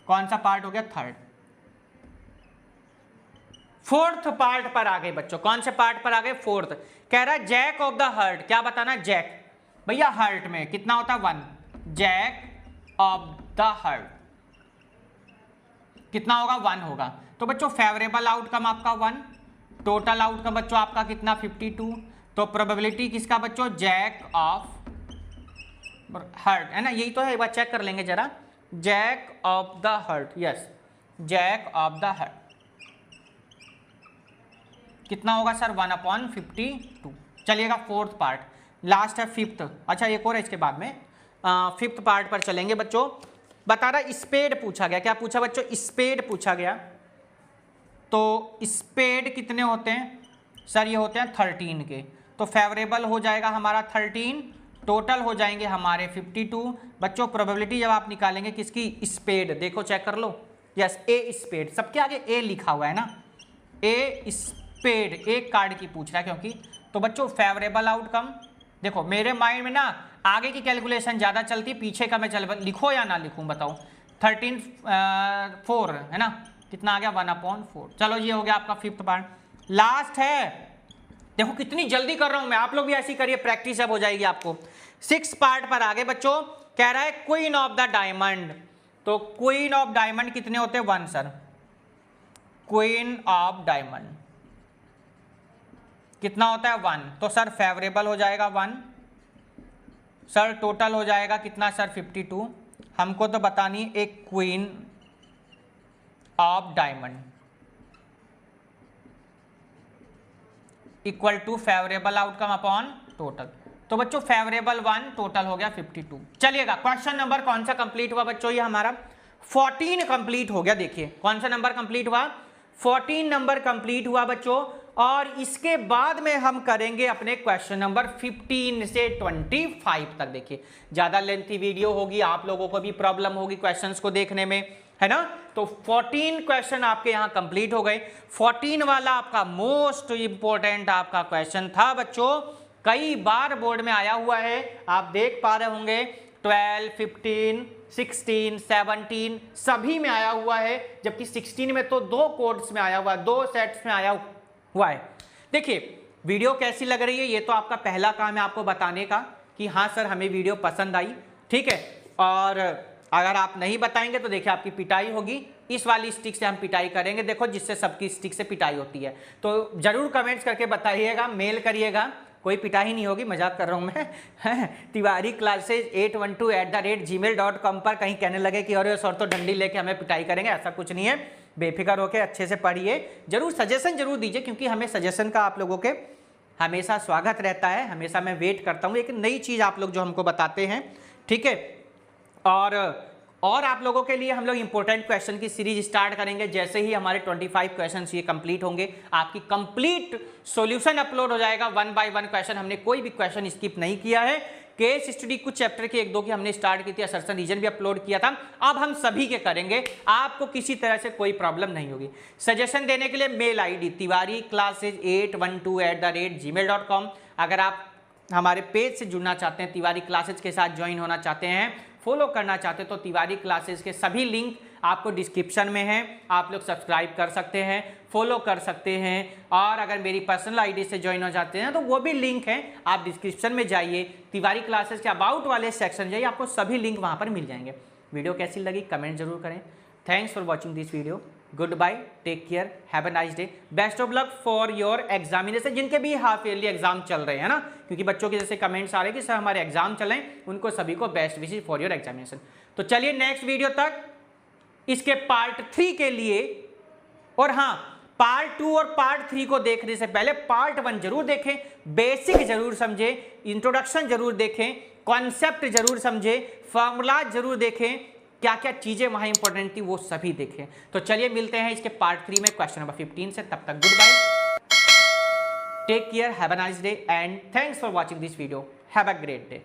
कौन सा पार्ट हो गया, थर्ड। फोर्थ पार्ट पर आ गए बच्चों, कौन से पार्ट पर आ गए, फोर्थ। कह रहा है जैक ऑफ द हर्ट, क्या बताना, जैक भैया हर्ट में कितना होता है 1, जैक ऑफ द हर्ट कितना होगा 1 होगा। तो बच्चों फेवरेबल आउटकम आपका 1, टोटल आउटकम बच्चों आपका कितना 52। तो प्रोबेबिलिटी किसका बच्चों, जैक ऑफ हर्ट, है ना, यही तो है, एक बार चेक कर लेंगे जरा, jack of the heart, yes jack of the heart कितना होगा सर 1 अपॉन 52। चलिएगा फोर्थ पार्ट, लास्ट है फिफ्थ, अच्छा एक और है इसके बाद में, फिफ्थ पार्ट पर चलेंगे बच्चों। बता रहा स्पेड पूछा गया, क्या पूछा बच्चों, स्पेड पूछा गया। तो स्पेड कितने होते हैं सर, ये होते हैं 13 के। तो फेवरेबल हो जाएगा हमारा 13, टोटल हो जाएंगे हमारे 52। बच्चों प्रोबेबिलिटी जब आप निकालेंगे किसकी, स्पेड, देखो चेक कर लो, यस ए स्पेड, सबके आगे ए लिखा हुआ है ना, ए स्पेड एक कार्ड की पूछ रहा है क्योंकि। तो बच्चों फेवरेबल आउटकम, देखो मेरे माइंड में ना आगे की कैलकुलेशन ज़्यादा चलती, पीछे का मैं चल, लिखो या ना लिखूं बताओ, 13 4 है ना, कितना आ गया 1 अपॉन 4। चलो ये हो गया आपका फिफ्थ पार्ट। लास्ट है, देखो कितनी जल्दी कर रहा हूं मैं, आप लोग भी ऐसी करिए, प्रैक्टिस अब हो जाएगी आपको। 6 पार्ट पर आगे बच्चों, कह रहा है क्वीन ऑफ द डायमंड। तो क्वीन ऑफ डायमंड कितने होते हैं 1 सर, क्वीन ऑफ डायमंड कितना होता है 1। तो सर फेवरेबल हो जाएगा 1, सर टोटल हो जाएगा कितना सर 52। हमको तो बतानी एक queen of diamond equal to favourable outcome upon total. तो बच्चों फेवरेबल 1, टोटल हो गया 52। चलिएगा क्वेश्चन नंबर कौन सा कंप्लीट हुआ बच्चों, ये हमारा 14 कंप्लीट हो गया। देखिए कौन सा नंबर कंप्लीट हुआ, 14 नंबर कंप्लीट हुआ बच्चों। और इसके बाद में हम करेंगे अपने क्वेश्चन नंबर 15 से 25 तक। देखिए ज्यादा लेंथी वीडियो होगी, आप लोगों को भी प्रॉब्लम होगी क्वेश्चंस को देखने में, है ना। तो 14 क्वेश्चन आपके यहाँ कंप्लीट हो गए। 14 वाला आपका मोस्ट इंपॉर्टेंट आपका क्वेश्चन था बच्चों, कई बार बोर्ड में आया हुआ है, आप देख पा रहे होंगे 12, 15, 16, 17 सभी में आया हुआ है, जबकि 16 में तो 2 कोड्स में आया हुआ है, 2 सेट्स में आया हुआ है। देखिए वीडियो कैसी लग रही है, ये तो आपका पहला काम है आपको बताने का कि हाँ सर हमें वीडियो पसंद आई, ठीक है। और अगर आप नहीं बताएंगे तो देखिए आपकी पिटाई होगी, इस वाली स्टिक से हम पिटाई करेंगे, देखो जिससे सबकी स्टिक से पिटाई होती है। तो जरूर कमेंट्स करके बताइएगा, मेल करिएगा, कोई पिटाई नहीं होगी, मजाक कर रहा हूँ मैं। तिवारी क्लासेज 812@gmail.com पर कहीं कहने लगे कि अरे सर तो डंडी लेके हमें पिटाई करेंगे, ऐसा कुछ नहीं है। बेफिक्र होकर अच्छे से पढ़िए, जरूर सजेशन जरूर दीजिए, क्योंकि हमें सजेशन का आप लोगों के हमेशा स्वागत रहता है, हमेशा मैं वेट करता हूँ एक नई चीज़ आप लोग जो हमको बताते हैं, ठीक है। और आप लोगों के लिए हम लोग इंपॉर्टेंट क्वेश्चन की सीरीज स्टार्ट करेंगे। जैसे ही हमारे 25 क्वेश्चंस ये कंप्लीट होंगे, आपकी कंप्लीट सॉल्यूशन अपलोड हो जाएगा 1 बाय 1 क्वेश्चन। हमने कोई भी क्वेश्चन स्किप नहीं किया है। केस स्टडी कुछ चैप्टर के 1-2 की हमने स्टार्ट की थी, असर्शन रीजन भी अपलोड किया था, अब हम सभी के करेंगे, आपको किसी तरह से कोई प्रॉब्लम नहीं होगी। सजेशन देने के लिए mail ID Tiwari classes 812@gmail.com। अगर आप हमारे पेज से जुड़ना चाहते हैं, तिवारी क्लासेज के साथ ज्वाइन होना चाहते हैं, फॉलो करना चाहते हैं, तो तिवारी क्लासेस के सभी लिंक आपको डिस्क्रिप्शन में है, आप लोग सब्सक्राइब कर सकते हैं, फॉलो कर सकते हैं। और अगर मेरी पर्सनल ID से ज्वाइन हो जाते हैं तो वो भी लिंक है, आप डिस्क्रिप्शन में जाइए, तिवारी क्लासेस के अबाउट वाले सेक्शन जाइए, आपको सभी लिंक वहाँ पर मिल जाएंगे। वीडियो कैसी लगी कमेंट जरूर करें। Thanks for watching this video, good bye, take care, have a nice day, best of luck for your examination, जिनके भी हाफ ईयरली एग्जाम चल रहे हैं ना, क्योंकि बच्चों के जैसे कमेंट्स आ रहे हैं कि सर हमारे एग्जाम चल रहे हैं, उनको सभी को best wishes for your examination. तो चलिए नेक्स्ट वीडियो तक इसके पार्ट 3 के लिए, और हाँ पार्ट 2 और पार्ट 3 को देखने से पहले पार्ट 1 जरूर देखें, बेसिक जरूर समझे, इंट्रोडक्शन जरूर देखें, कॉन्सेप्ट जरूर समझे, फॉर्मूला जरूर देखें, क्या क्या चीजें वहां इंपॉर्टेंट थी वो सभी देखें। तो चलिए मिलते हैं इसके पार्ट 3 में क्वेश्चन नंबर 15 से। तब तक good bye, take care, have a nice day and thanks for watching this video, have a great day.